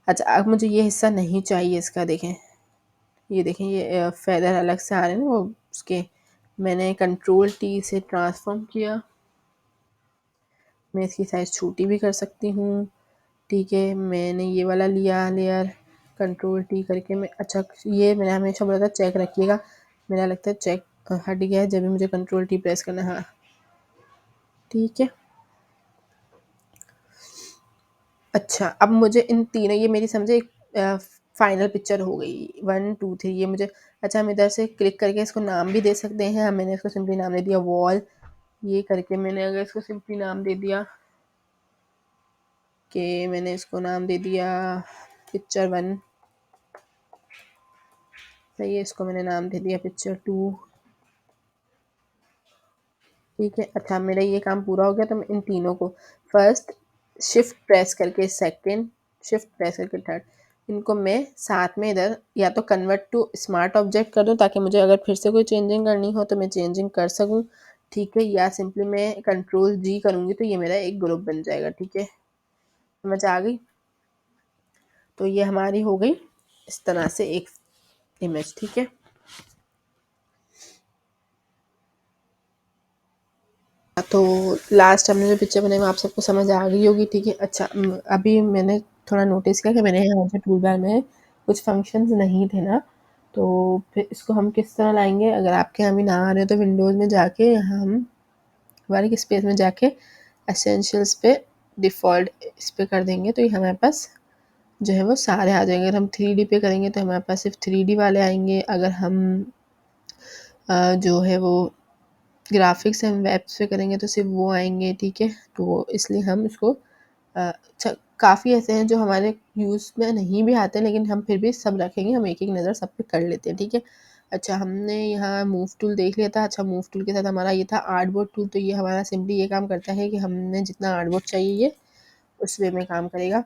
अच्छा, अब मुझे ये हिस्सा नहीं चाहिए इसका, देखें ये देखें ये फेदर अलग से आ रहे हैं ना वो उसके, मैंने कंट्रोल टी से ट्रांसफॉर्म किया। मैं इसकी साइज़ छोटी भी कर सकती हूँ। ठीक है, मैंने ये वाला लिया लेयर, कंट्रोल टी करके मैं, अच्छा ये मैंने हमेशा बोला था चेक रखिएगा, मेरा लगता है चेक हट गया है जब भी मुझे कंट्रोल टी प्रेस करना। हाँ ठीक है। अच्छा, अब मुझे इन तीनों, ये मेरी समझे एक फाइनल पिक्चर हो गई 1 2 3, ये मुझे, अच्छा हम इधर से क्लिक करके इसको नाम भी दे सकते हैं। मैंने इसको सिंपली नाम दे दिया वॉल, ये करके मैंने अगर इसको सिंपली नाम दे दिया कि मैंने इसको नाम दे दिया पिक्चर 1, सही है, इसको मैंने नाम दे दिया पिक्चर 2। ठीक है, अच्छा मेरा ये काम पूरा हो गया, तो मैं इन तीनों को फर्स्ट शिफ्ट प्रेस करके सेकंड, शिफ्ट प्रेस करके थर्ड, इनको मैं साथ में इधर या तो कन्वर्ट टू स्मार्ट ऑब्जेक्ट कर दूं ताकि मुझे अगर फिर से कोई चेंजिंग करनी हो तो मैं चेंजिंग कर सकूं। ठीक है, या सिंपली मैं कंट्रोल जी करूंगी तो ये मेरा एक ग्रुप बन जाएगा। ठीक है, समझ आ गई। तो ये हमारी हो गई इस तरह से एक इमेज। ठीक है, तो लास्ट हमने जो पिक्चर बनाई वो आप सबको समझ आ गई होगी। ठीक है, अच्छा अभी मैंने थोड़ा नोटिस किया कि मैंने यहाँ से टूल बार में कुछ फंक्शंस नहीं थे ना, तो फिर इसको हम किस तरह लाएंगे। अगर आपके यहाँ भी ना आ रहे हो तो विंडोज़ में जाके यहाँ हम वर्क स्पेस में जाके एसेंशियल्स पे डिफ़ॉल्ट इस पे कर देंगे तो ये हमारे पास जो है वो सारे आ जाएंगे। अगर हम 3D पे करेंगे तो हमारे पास सिर्फ 3D वाले आएंगे, अगर हम जो है वो ग्राफिक्स एंड वेब्स पे करेंगे तो सिर्फ वो आएंगे। ठीक है, तो इसलिए हम इसको अच्छा काफ़ी ऐसे हैं जो हमारे यूज़ में नहीं भी आते लेकिन हम फिर भी सब रखेंगे, हम एक एक नज़र सब पे कर लेते हैं। ठीक है, अच्छा हमने यहाँ मूव टूल देख लिया था। अच्छा मूव टूल के साथ हमारा ये था आर्टबोर्ड टूल, तो ये हमारा सिंपली ये काम करता है कि हमने जितना आर्टबोर्ड चाहिए ये उस वे में काम करेगा।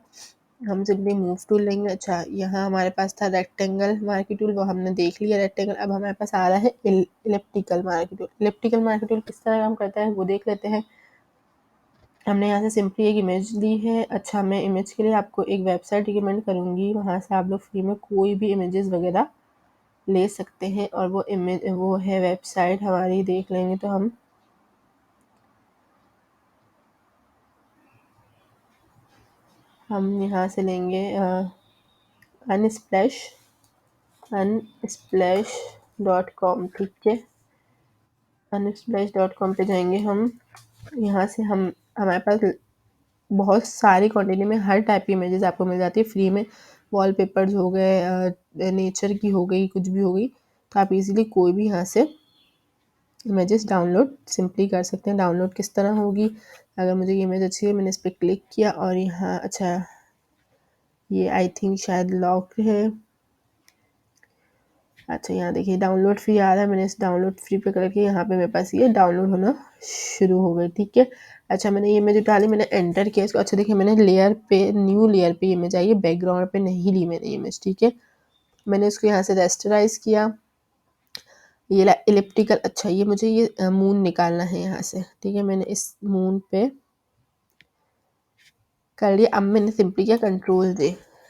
हम सिंपली मूव टूल लेंगे। अच्छा यहाँ हमारे पास था रेक्टेंगल मार्की टूल, वो हमने देख लिया रेक्टेंगल। अब हमारे पास आ रहा है elliptical marquee tool. Elliptical marquee tool किस तरह काम करता है वो देख लेते हैं। हमने यहाँ से सिंपली एक इमेज ली है। अच्छा मैं इमेज के लिए आपको एक वेबसाइट रिकमेंड करूँगी, वहाँ से आप लोग फ्री में कोई भी इमेजेस वगैरह ले सकते हैं, और वो इमेज वो है वेबसाइट हमारी, देख लेंगे तो हम यहाँ से लेंगे अनस्प्लैश unsplash.com। ठीक है, unsplash.com पे जाएंगे हम। यहाँ से हम हमारे पास बहुत सारी क्वांटिटी में हर टाइप की इमेजेस आपको मिल जाती है फ्री में। वॉलपेपर्स हो गए, नेचर की हो गई, कुछ भी हो गई, तो आप इजीली कोई भी यहाँ से इमेजेस डाउनलोड सिंपली कर सकते हैं। डाउनलोड किस तरह होगी, अगर मुझे ये इमेज अच्छी है, मैंने इस पर क्लिक किया और यहाँ अच्छा ये आई थिंक शायद लॉक है। अच्छा यहाँ देखिए डाउनलोड फ्री आ रहा है, मैंने इस डाउनलोड फ्री पे करके यहाँ पे मेरे पास ये डाउनलोड होना शुरू हो गई। ठीक है, अच्छा मैंने ये इमेज डाली, मैंने एंटर किया इसको। अच्छा देखिए मैंने लेयर पे, न्यू लेयर पे इमेज आई है, बैकग्राउंड पे नहीं ली मैंने इमेज। ठीक है, मैंने इसको यहाँ से रेस्टराइज किया, ये इलिप्टिकल। अच्छा ये मुझे ये मून निकालना है यहाँ से। ठीक है, मैंने इस मून पे कर लिया। अब मैंने सिंपली किया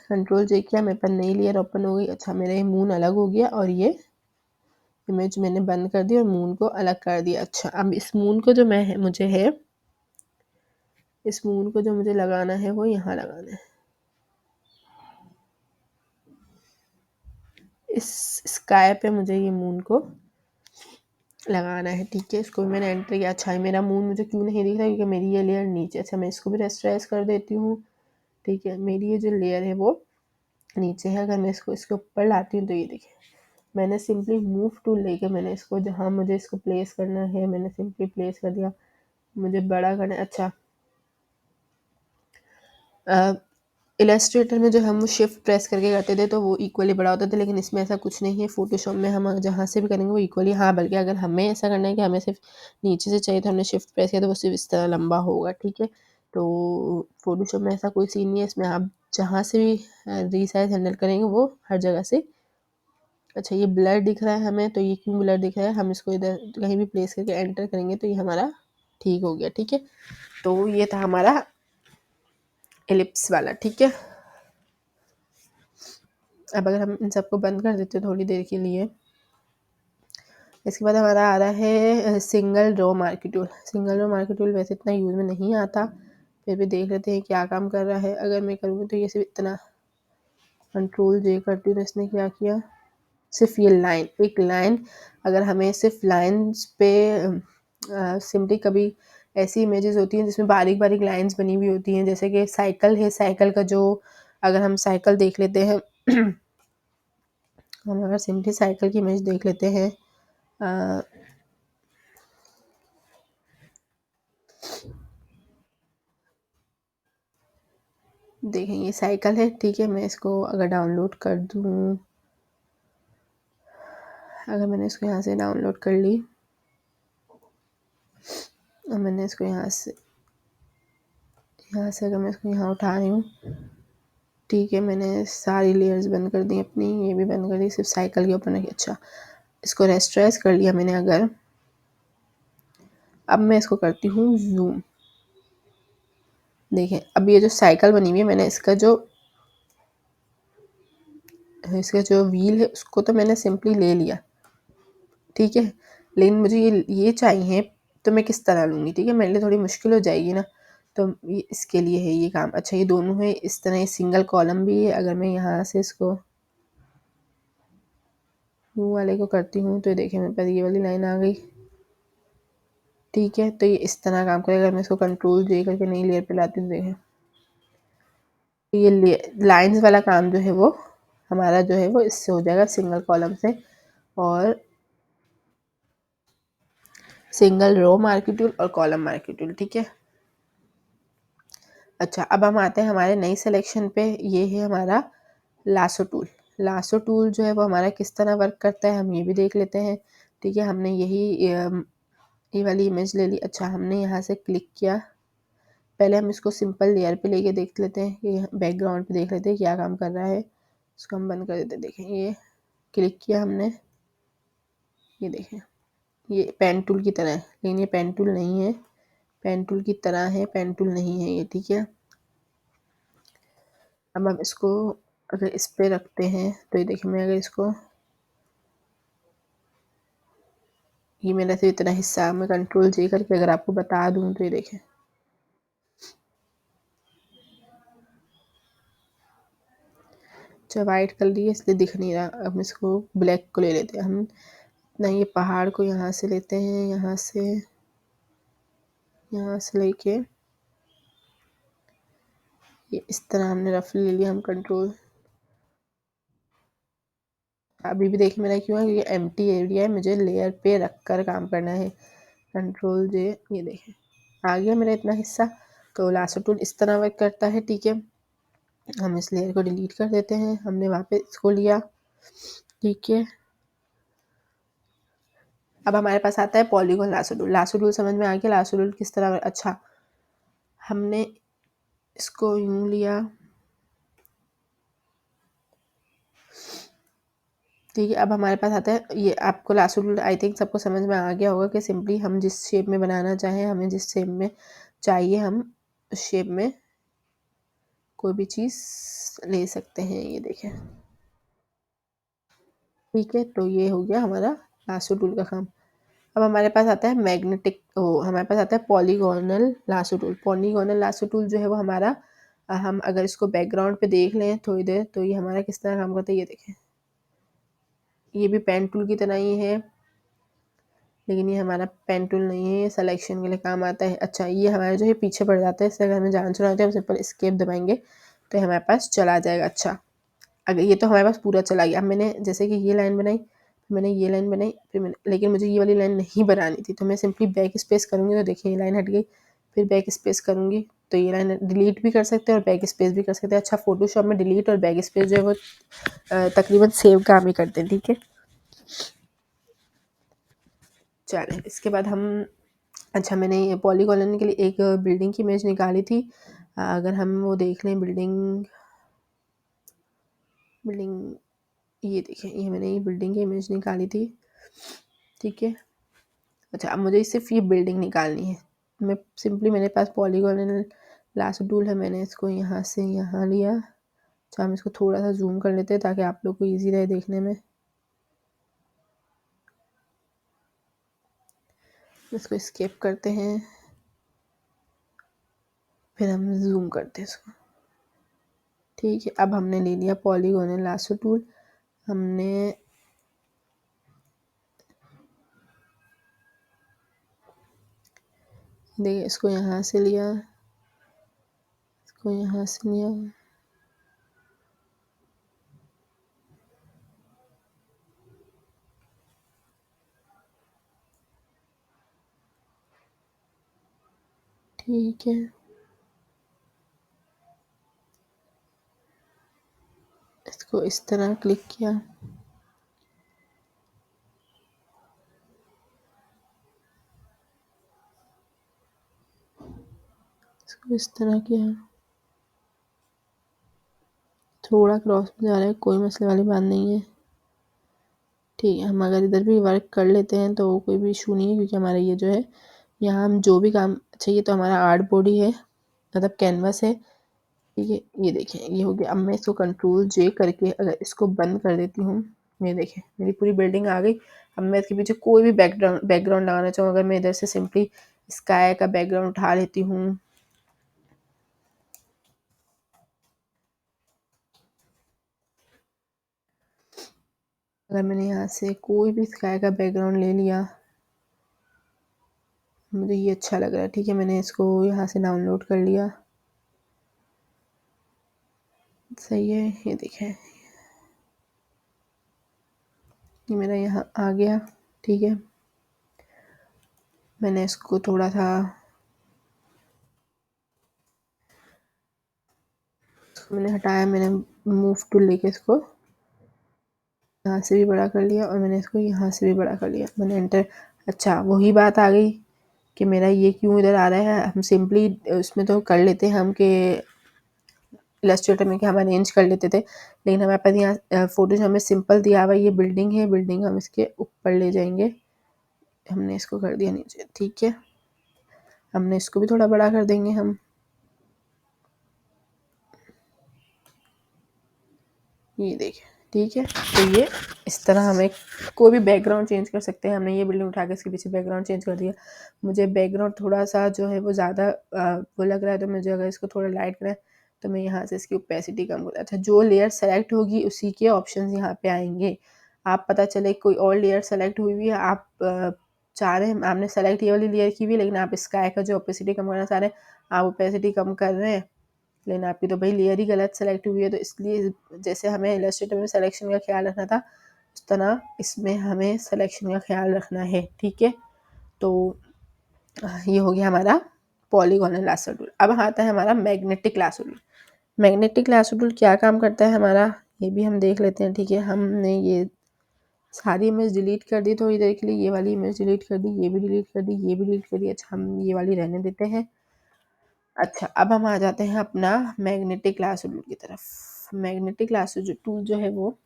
कंट्रोल जे किया, मेरे पास नई लेयर ओपन हो गई। अच्छा मेरा ये मून अलग हो गया और ये इमेज मैंने बंद कर दी और मून को अलग कर दिया। अच्छा अब इस मून को जो मैं मुझे है, इस मून को जो मुझे लगाना है वो यहाँ लगाना है, इस स्काई पे मुझे ये मून को लगाना है। ठीक है, इसको मैंने एंटर किया। अच्छा मेरा मून मुझे क्यों नहीं दिख रहा, क्योंकि मेरी ये लेयर नीचे। अच्छा मैं इसको भी रेस्टराइज कर देती हूँ। ठीक है, मेरी ये जो लेयर है वो नीचे है, अगर मैं इसको इसके ऊपर लाती हूँ तो ये देखिए मैंने सिंपली मूव टूल लेके मैंने इसको जहाँ मुझे इसको प्लेस करना है मैंने सिंपली प्लेस कर दिया। मुझे बड़ा करना है। अच्छा, इलस्ट्रेटर में जो हम शिफ्ट प्रेस करके करते थे तो वो इक्वली बड़ा होता था, लेकिन इसमें ऐसा कुछ नहीं है। फोटोशॉप में हम जहाँ से भी करेंगे वो इक्वली, हाँ बल्कि अगर हमें ऐसा करना है कि हमें सिर्फ नीचे से चाहिए तो हमने शिफ्ट प्रेस किया तो वो सिर्फ इस तरह लंबा होगा, ठीक है। तो फोटोशॉप में ऐसा कोई सीन नहीं है, इसमें आप जहाँ से भी रीसाइज हैंडल करेंगे वो हर जगह से। अच्छा, ये ब्लर दिख रहा है हमें, तो ये क्यों ब्लर दिख रहा है, हम इसको इधर कहीं भी प्लेस करके एंटर करेंगे तो ये हमारा ठीक हो गया, ठीक है। तो ये था हमारा एलिप्स वाला, ठीक है। अब अगर हम इन सबको बंद कर देते हैं थोड़ी देर के लिए, इसके बाद हमारा आ रहा है single row marquee tool. Single row marquee tool वैसे इतना यूज़ में नहीं आता, फिर भी देख लेते हैं क्या काम कर रहा है। अगर मैं करूँगी तो ये सिर्फ इतना कंट्रोल जे करती हूँ तो इसने क्या किया, सिर्फ ये लाइन, एक लाइन, अगर हमें सिर्फ लाइन्स पे सिंपली कभी ऐसी इमेजेस होती हैं जिसमें बारीक बारीक लाइंस बनी हुई होती हैं, जैसे कि साइकिल है, साइकिल का जो, अगर हम साइकिल देख लेते हैं हम अगर सिंपली साइकिल की इमेज देख लेते हैं, देखें ये साइकिल है, ठीक है। मैं इसको अगर डाउनलोड कर दूँ, अगर मैंने इसको यहाँ से डाउनलोड कर ली और मैंने इसको यहाँ से अगर मैं इसको यहाँ उठा रही हूँ, ठीक है, मैंने सारी लेयर्स बंद कर दी अपनी, ये भी बंद कर दी, सिर्फ साइकिल के ऊपर नहीं। अच्छा, इसको रेस्ट्राइज कर लिया मैंने अगर, अब मैं इसको करती हूँ जूम। देखें अब ये जो साइकिल बनी हुई है, मैंने इसका जो व्हील है उसको तो मैंने सिंपली ले लिया, ठीक है। लेकिन मुझे ये चाहिए तो मैं किस तरह लूँगी, ठीक है, मेरे लिए थोड़ी मुश्किल हो जाएगी ना, तो ये इसके लिए है ये काम। अच्छा, ये दोनों है इस तरह, ये सिंगल कॉलम भी है। अगर मैं यहाँ से इसको यू वाले को करती हूँ तो देखें मेरे पास ये वाली लाइन आ गई, ठीक है। तो ये इस तरह काम करेगा। अगर मैं इसको कंट्रोल जे करके नई लेयर पे लाती हूँ, देखें ये लाइंस वाला काम जो है वो हमारा जो है वो इससे हो जाएगा, सिंगल कॉलम से और सिंगल रो मार्की टूल और कॉलम मार्की टूल, ठीक है। अच्छा, अब हम आते हैं हमारे नई सिलेक्शन पे, ये है हमारा लासो टूल। लासो टूल जो है वो हमारा किस तरह वर्क करता है हम ये भी देख लेते हैं, ठीक है। हमने ये वाली इमेज ले ली। अच्छा, हमने यहाँ से क्लिक किया, पहले हम इसको सिंपल लेयर पे लेके देख लेते हैं कि बैकग्राउंड पे देख लेते हैं क्या काम कर रहा है। इसको हम बंद कर देते हैं। देखें ये क्लिक किया हमने, ये देखें ये पेन टूल की तरह है, लेकिन ये पेन टूल नहीं है, पेन टूल की तरह है, पेन टूल नहीं है ये, ठीक है। अब हम इसको अगर इस पे रखते हैं तो ये देखिए, मैं अगर इसको, ये मेरा से इतना हिस्सा मैं कंट्रोल जे करके अगर आपको बता दूं तो ये देखें, अच्छा वाइट कर दिया इसलिए दिख नहीं रहा। अब इसको ब्लैक को ले लेते हैं हम ना, ये पहाड़ को यहाँ से लेते हैं, यहाँ से लेके ये इस तरह हमने रफली ले लिया। हम कंट्रोल, अभी भी देखिए मेरा क्यों है, ये एम्प्टी एरिया है, मुझे लेयर पे रख कर काम करना है। कंट्रोल जे, ये देखें आ गया मेरा इतना हिस्सा। तो लासो टूल इस तरह वर्क करता है, ठीक है। हम इस लेयर को डिलीट कर देते हैं, हमने वहाँ पे इसको लिया, ठीक है। अब हमारे पास आता है polygon lasso tool. Lasso tool समझ में आ गया, लासो टूल किस तरह। अच्छा, हमने इसको यूँ लिया, ठीक है। अब हमारे पास आता है ये, आपको लासो टूल आई थिंक सबको समझ में आ गया होगा कि सिंपली हम जिस शेप में बनाना चाहें, हमें जिस शेप में चाहिए हम उस शेप में कोई भी चीज़ ले सकते हैं, ये देखें, ठीक है। तो ये हो गया हमारा लासो टूल का काम। अब हमारे पास आता है हमारे पास आता है polygonal lasso tool. Polygonal lasso tool जो है वो हमारा, हम अगर इसको बैकग्राउंड पे देख लें थोड़ी देर तो ये हमारा किस तरह काम करता है, ये देखें ये भी पेन टूल की तरह ही है, लेकिन ये हमारा पेन टूल नहीं है, ये सिलेक्शन के लिए काम आता है। अच्छा, ये हमारे जो है पीछे पड़ जाता है, इससे अगर हमें जान चुना होता है हम सिंपल एस्केप दबाएंगे तो हमारे पास चला जाएगा। अच्छा, अगर ये तो हमारे पास पूरा चला गया। अब मैंने जैसे कि ये लाइन बनाई, मैंने ये लाइन बनाई, फिर मैंने, लेकिन मुझे ये वाली लाइन नहीं बनानी थी, तो मैं सिंपली बैक स्पेस करूँगी तो देखिए ये लाइन हट गई। फिर बैक स्पेस करूँगी तो ये लाइन डिलीट भी कर सकते हैं और बैक स्पेस भी कर सकते हैं। अच्छा, फोटोशॉप में डिलीट और बैक स्पेस जो है वो तकरीबन सेम काम ही करते हैं, ठीक है। चलें, इसके बाद हम, अच्छा मैंने ये पॉलीगॉन के लिए एक बिल्डिंग की इमेज निकाली थी। अगर हम वो देख लें, बिल्डिंग ये देखें, ये मैंने ये बिल्डिंग की इमेज निकाली थी, ठीक है। अच्छा, अब मुझे सिर्फ ये बिल्डिंग निकालनी है। मैं सिंपली, मेरे पास पॉलीगॉनल लासो टूल है, मैंने इसको यहाँ से यहाँ लिया। अच्छा, हम इसको थोड़ा सा जूम कर लेते हैं ताकि आप लोग को ईजी रहे देखने में। इसको स्केप करते हैं, फिर हम जूम करते हैं इसको, ठीक है। अब हमने ले लिया पॉलीगॉनल लासो टूल, हमने देखिए इसको यहाँ से लिया, इसको यहाँ से लिया, ठीक है। इसको इस तरह क्लिक किया, इसको इस तरह किया, थोड़ा क्रॉस में जा रहा है, कोई मसले वाली बात नहीं है, ठीक है। हम अगर इधर भी वर्क कर लेते हैं तो कोई भी इशू नहीं है, क्योंकि हमारा ये जो है यहाँ हम जो भी काम, अच्छा ये तो हमारा आर्ट बॉडी है, मतलब कैनवस है, ठीक है। ये देखें ये हो गया। अब मैं इसको कंट्रोल जे करके अगर इसको बंद कर देती हूँ, ये देखें मेरी पूरी बिल्डिंग आ गई। अब मैं इसके पीछे कोई भी बैकग्राउंड लगाना चाहूँ, अगर मैं इधर से सिंपली स्काई का बैकग्राउंड उठा लेती हूँ, अगर मैंने यहाँ से कोई भी स्काई का बैकग्राउंड ले लिया, मुझे ये अच्छा लग रहा है, ठीक है, मैंने इसको यहाँ से डाउनलोड कर लिया, सही है। ये देखें ये मेरा यहाँ आ गया, ठीक है। मैंने इसको थोड़ा सा, मैंने हटाया, मैंने मूव टूल लेके इसको यहाँ से भी बड़ा कर लिया और मैंने इसको यहाँ से भी बड़ा कर लिया, मैंने एंटर। अच्छा, वही बात आ गई कि मेरा ये क्यों इधर आ रहा है। हम सिंपली उसमें तो कर लेते हैं हम कि इलस्ट्रेटर में कि हम अरेंज कर लेते थे, लेकिन हमारे पास यहाँ फोटोशॉप में सिंपल दिया हुआ ये बिल्डिंग है, बिल्डिंग हम इसके ऊपर ले जाएंगे, हमने इसको कर दिया नीचे, ठीक है। हमने इसको भी थोड़ा बड़ा कर देंगे हम, ये देखिए, ठीक है। तो ये इस तरह हम एक कोई भी बैकग्राउंड चेंज कर सकते हैं। हमने ये बिल्डिंग उठा के इसके पीछे बैकग्राउंड चेंज कर दिया। मुझे बैकग्राउंड थोड़ा सा जो है वो ज़्यादा वो लग रहा है, तो मुझे अगर इसको थोड़ा लाइट करें तो मैं यहाँ से इसकी ओपेसिटी कम कर, अच्छा जो लेयर सेलेक्ट होगी उसी के ऑप्शन यहाँ पे आएंगे। आप पता चले कोई और लेयर सेलेक्ट हुई हुई है, आप चाह रहे हैं, आपने सेलेक्ट ये वाली लेयर की हुई है, लेकिन आप स्काई का जो ओपेसिटी कम करना चाह रहे हैं, आप ओपेसिटी कम कर रहे हैं, लेकिन आपकी तो भाई लेयर ही गलत सेलेक्ट हुई है। तो इसलिए जैसे हमें इलस्ट्रेटर में सिलेक्शन का ख्याल रखना था, उस तरह इसमें हमें सिलेक्शन का ख्याल रखना है, ठीक है। तो ये हो गया हमारा पॉलीगोनल लासो टूल। अब आता है हमारा magnetic lasso tool. Magnetic lasso tool क्या काम करता है हमारा, ये भी हम देख लेते हैं, ठीक है। हमने ये सारी इमेज डिलीट कर दी थोड़ी देर के लिए, ये वाली इमेज डिलीट कर दी, ये भी डिलीट कर दी, ये भी डिलीट कर दी। अच्छा, हम ये वाली रहने देते हैं। अच्छा, अब हम आ जाते हैं अपना मैग्नेटिक लासो टूल की तरफ। मैग्नेटिक लासो जो टूल जो है वो,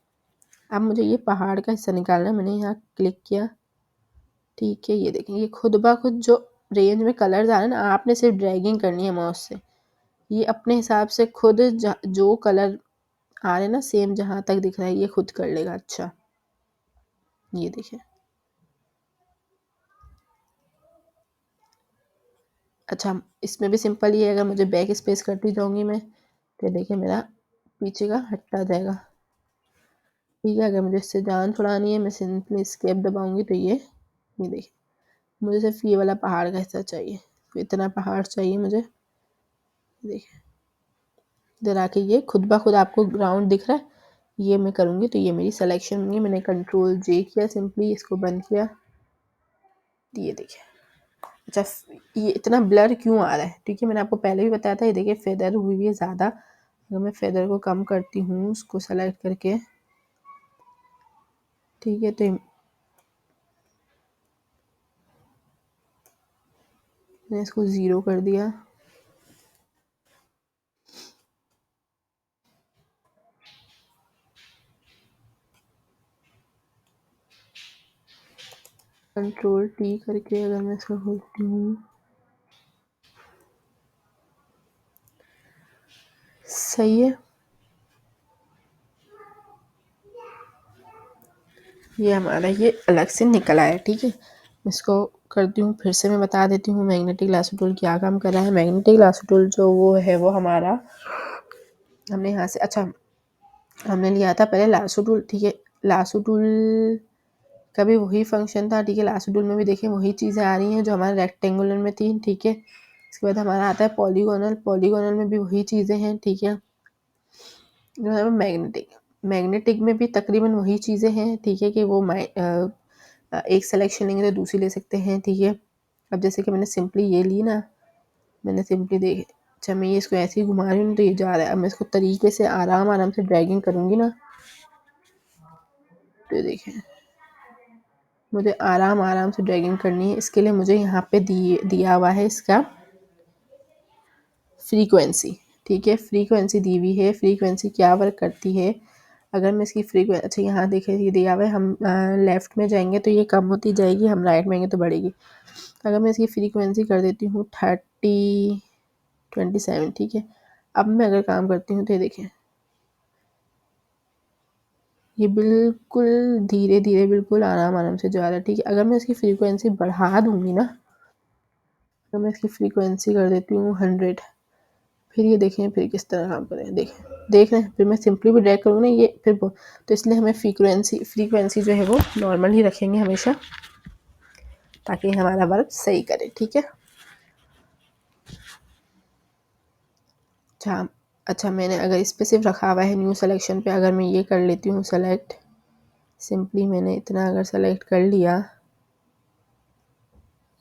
अब मुझे ये पहाड़ का हिस्सा निकालना है, मैंने यहाँ क्लिक किया, ठीक है। ये देखें ये खुद ब खुद जो रेंज में कलर्स आ रहे हैं ना, आपने सिर्फ ड्रैगिंग करनी है माउस से, ये अपने हिसाब से खुद जो कलर आ रहे हैं ना सेम जहाँ तक दिख रहा है ये खुद कर लेगा। अच्छा, ये देखें, अच्छा इसमें भी सिंपल ही है, अगर मुझे बैक स्पेस करती जाऊंगी मैं तो देखिए मेरा पीछे का हटता जाएगा, ठीक है। अगर मुझे इससे जान छुड़ानी है मैं सिंपली एस्केप दबाऊंगी तो ये देखिए मुझे सिर्फ ये वाला पहाड़ का हिस्सा चाहिए, तो इतना पहाड़ चाहिए मुझे। देखिए इधर आके ये खुद ब खुद आपको ग्राउंड दिख रहा है, ये मैं करूँगी तो ये मेरी सिलेक्शन होंगी। मैंने कंट्रोल जे किया, सिंपली इसको बंद किया, ये देखिए। अच्छा, ये इतना ब्लर क्यों आ रहा है? ठीक है, मैंने आपको पहले भी बताया था। ये देखिए फेदर हुई है ज़्यादा। अगर मैं फेदर को कम करती हूँ उसको सेलेक्ट करके, ठीक है, तो मैंने इसको 0 कर दिया। कंट्रोल टी करके अगर मैं इसको खोलती हूँ, सही है। ये हमारा ये अलग से निकल आया। ठीक है, इसको करती हूँ, फिर से मैं बता देती हूँ मैग्नेटिक लासो टूल क्या काम कर रहा है। मैग्नेटिक लासो टूल जो वो है वो हमारा, हमने यहाँ से, अच्छा हमने लिया था पहले लासो टूल। ठीक है, लासो टूल का भी वही फंक्शन था। ठीक है, लासो टूल में भी देखिए वही चीज़ें आ रही हैं जो हमारे रेक्टेंगुलर में थी। ठीक है, इसके बाद हमारा आता है पॉलीगोनल। पॉलीगोनल में भी वही चीज़ें हैं। ठीक है, मैग्नेटिक, मैग्नेटिक में भी तकरीबन वही चीज़ें हैं। ठीक है, कि वो एक सिलेक्शन लेंगे तो दूसरी ले सकते हैं। ठीक है, अब जैसे कि मैंने सिंपली ये ली ना, मैंने सिंपली देख, अच्छा मैं ये इसको ऐसे ही घुमा रही हूँ तो ये जा रहा है। अब मैं इसको तरीके से आराम आराम से ड्रैगिंग करूँगी ना, तो देखिए मुझे आराम आराम से ड्रैगिंग करनी है। इसके लिए मुझे यहाँ पे दिया हुआ है इसका फ्रीक्वेंसी। ठीक है, फ्रीक्वेंसी दी हुई है। फ्रीक्वेंसी क्या वर्क करती है, अगर मैं इसकी फ्रीक्वेंसी, अच्छा यहाँ देखिए ये दिया हुआ है, हम लेफ़्ट में जाएंगे तो ये कम होती जाएगी, हम राइट में आएंगे तो बढ़ेगी। अगर मैं इसकी फ्रीक्वेंसी कर देती हूँ 3027। ठीक है, अब मैं अगर काम करती हूँ तो ये देखें, ये बिल्कुल धीरे धीरे बिल्कुल आराम आराम से जा रहा है। ठीक है, अगर मैं इसकी फ्रीक्वेंसी बढ़ा दूंगी ना, अगर मैं इसकी फ्रीक्वेंसी कर देती हूँ 100, फिर ये देखें फिर किस तरह काम करें। देख रहे हैं, फिर मैं सिंपली भी ड्रैग करूँगी ना ये फिर तो इसलिए हमें फ्रीक्वेंसी जो है वो नॉर्मल ही रखेंगे हमेशा, ताकि हमारा वर्क सही करे। ठीक है, अच्छा अच्छा मैंने अगर इस पे सिर्फ रखा हुआ है न्यू सिलेक्शन पे, अगर मैं ये कर लेती हूँ सेलेक्ट, सिंपली मैंने इतना अगर सेलेक्ट कर लिया,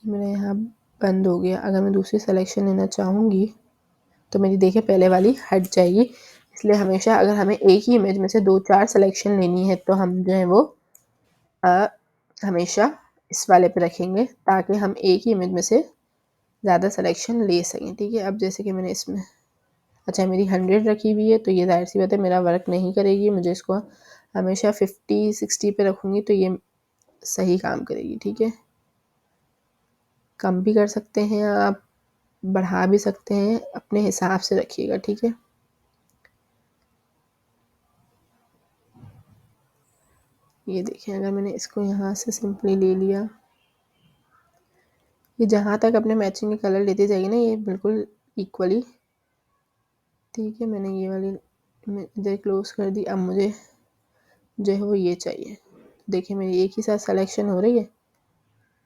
मेरा यहाँ बंद हो गया। अगर मैं दूसरी सिलेक्शन लेना चाहूँगी तो मेरी देखिए पहले वाली हट जाएगी। इसलिए हमेशा अगर हमें एक ही इमेज में से 2-4 सिलेक्शन लेनी है तो हम जो है वो अ, हमेशा इस वाले पे रखेंगे, ताकि हम एक ही इमेज में से ज़्यादा सिलेक्शन ले सकें। ठीक है, अब जैसे कि मैंने इसमें, अच्छा मेरी 100 रखी हुई है तो ये ज़ाहिर सी बात है मेरा वर्क नहीं करेगी। मुझे इसको हमेशा 50-60 पे रखूँगी तो ये सही काम करेगी। ठीक है, कम भी कर सकते हैं आप, बढ़ा भी सकते हैं, अपने हिसाब से रखिएगा। ठीक है, ये देखिए अगर मैंने इसको यहाँ से सिंपली ले लिया, ये जहाँ तक अपने मैचिंग के कलर लेते जाएगी ना, ये बिल्कुल इक्वली। ठीक है, मैंने ये वाली इधर क्लोज कर दी। अब मुझे जो है वो ये चाहिए। देखिए मेरी एक ही साथ सिलेक्शन हो रही है।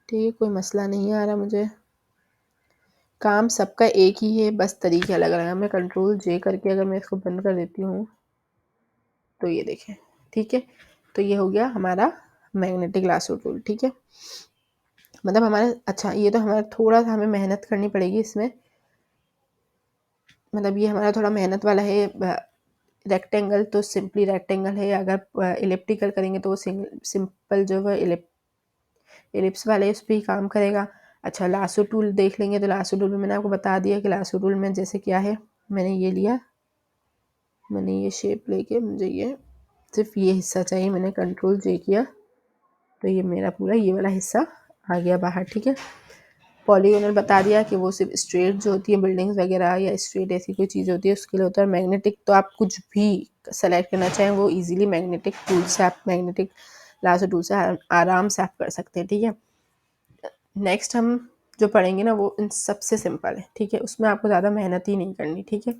ठीक है, कोई मसला नहीं आ रहा मुझे, काम सबका एक ही है, बस तरीके अलग अलग है। मैं कंट्रोल जे करके अगर मैं इसको बंद कर देती हूँ तो ये देखें। ठीक है, तो ये हो गया हमारा मैग्नेटिक लासो टूल। ठीक है, मतलब हमारा, अच्छा ये तो हमारा थोड़ा सा हमें मेहनत करनी पड़ेगी इसमें, मतलब ये हमारा थोड़ा मेहनत वाला है। रेक्टेंगल तो सिंपली रेक्टेंगल है, अगर इलिप्टिकल करेंगे तो वो सिंपल जो है इलिप्स वाले उस पर ही काम करेगा। अच्छा लासो टूल देख लेंगे तो लासो टूल में मैंने आपको बता दिया कि लासो टूल में जैसे क्या है, मैंने ये लिया, मैंने ये शेप लेके मुझे ये सिर्फ ये हिस्सा चाहिए, मैंने कंट्रोल जे किया तो ये मेरा पूरा ये वाला हिस्सा आ गया बाहर। ठीक है, पॉलीगोनल बता दिया कि वो सिर्फ स्ट्रेट जो होती है बिल्डिंग्स वगैरह या स्ट्रेट ऐसी कोई चीज़ होती है उसके लिए होता है। मैग्नेटिक तो आप कुछ भी सेलेक्ट करना चाहें वो इजीली मैग्नेटिक टूल से, आप मैग्नेटिक लासो टूल से आराम से आप कर सकते हैं। ठीक है, नेक्स्ट हम जो पढ़ेंगे ना वो इन सबसे सिंपल है। ठीक है, उसमें आपको ज़्यादा मेहनत ही नहीं करनी। ठीक है,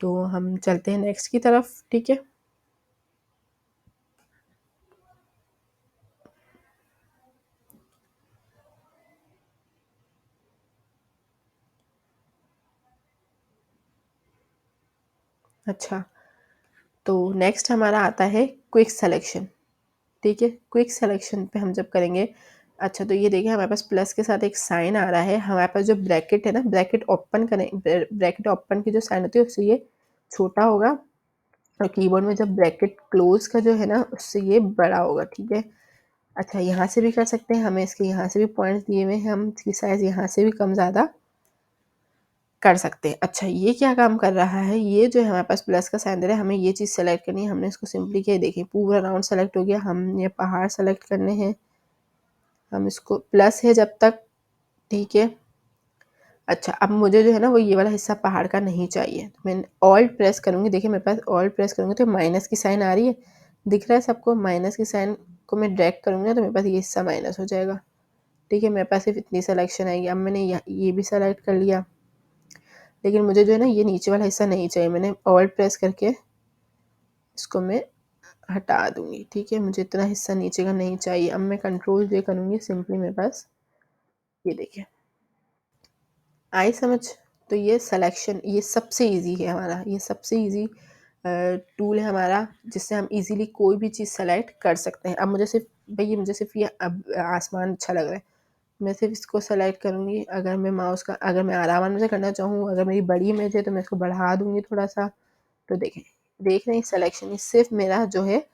तो हम चलते हैं नेक्स्ट की तरफ। ठीक है, अच्छा तो नेक्स्ट हमारा आता है क्विक सेलेक्शन। ठीक है, क्विक सेलेक्शन पे हम जब करेंगे, अच्छा तो ये देखिए हमारे पास प्लस के साथ एक साइन आ रहा है, हमारे पास जो ब्रैकेट है ना, ब्रैकेट ओपन करें, ब्रैकेट ओपन की जो साइन होती है उससे ये छोटा होगा, और कीबोर्ड में जब ब्रैकेट क्लोज का जो है ना उससे ये बड़ा होगा। ठीक है, अच्छा यहाँ से भी कर सकते हैं, हमें इसके यहाँ से भी पॉइंट्स दिए हुए हैं, हम इसकी साइज़ यहाँ से भी कम ज़्यादा कर सकते हैं। अच्छा ये क्या काम कर रहा है, ये जो है हमारे पास प्लस का साइन दे रहा है, हमें ये चीज़ सेलेक्ट करनी है, हमने इसको सिंपली किया, देखिए पूरा राउंड सेलेक्ट हो गया, हम ये पहाड़ सेलेक्ट करने हैं, हम इसको प्लस है जब तक। ठीक है, अच्छा अब मुझे जो है ना वो ये वाला हिस्सा पहाड़ का नहीं चाहिए, तो मैं ऑल्ट प्रेस करूँगी, देखिए मेरे पास ऑल्ट प्रेस करूँगी तो माइनस की साइन आ रही है, दिख रहा है सबको, माइनस की साइन को मैं ड्रैग करूँगी ना तो मेरे पास ये हिस्सा माइनस हो जाएगा। ठीक है, मेरे पास सिर्फ इतनी सिलेक्शन आएगी, अब मैंने ये भी सेलेक्ट कर लिया, लेकिन मुझे जो है ना ये नीचे वाला हिस्सा नहीं चाहिए, मैंने ऑल्ट प्रेस करके इसको मैं हटा दूंगी। ठीक है, मुझे इतना हिस्सा नीचे का नहीं चाहिए, अब मैं कंट्रोल जे करूँगी, सिंपली मेरे पास ये देखिए आई समझ। तो ये सिलेक्शन, ये सबसे इजी है हमारा, ये सबसे इजी टूल है हमारा, जिससे हम इजीली कोई भी चीज़ सेलेक्ट कर सकते हैं। अब मुझे सिर्फ भैया मुझे सिर्फ ये अब आसमान अच्छा लग रहा है, मैं सिर्फ इसको सेलेक्ट करूँगी, अगर मैं माउस का अगर मैं आराम से करना चाहूँ, अगर मेरी बड़ी इमेज है तो मैं इसको बढ़ा दूँगी थोड़ा सा, तो देखें, देख रहे हैं सिलेक्शन, ये सिर्फ मेरा जो है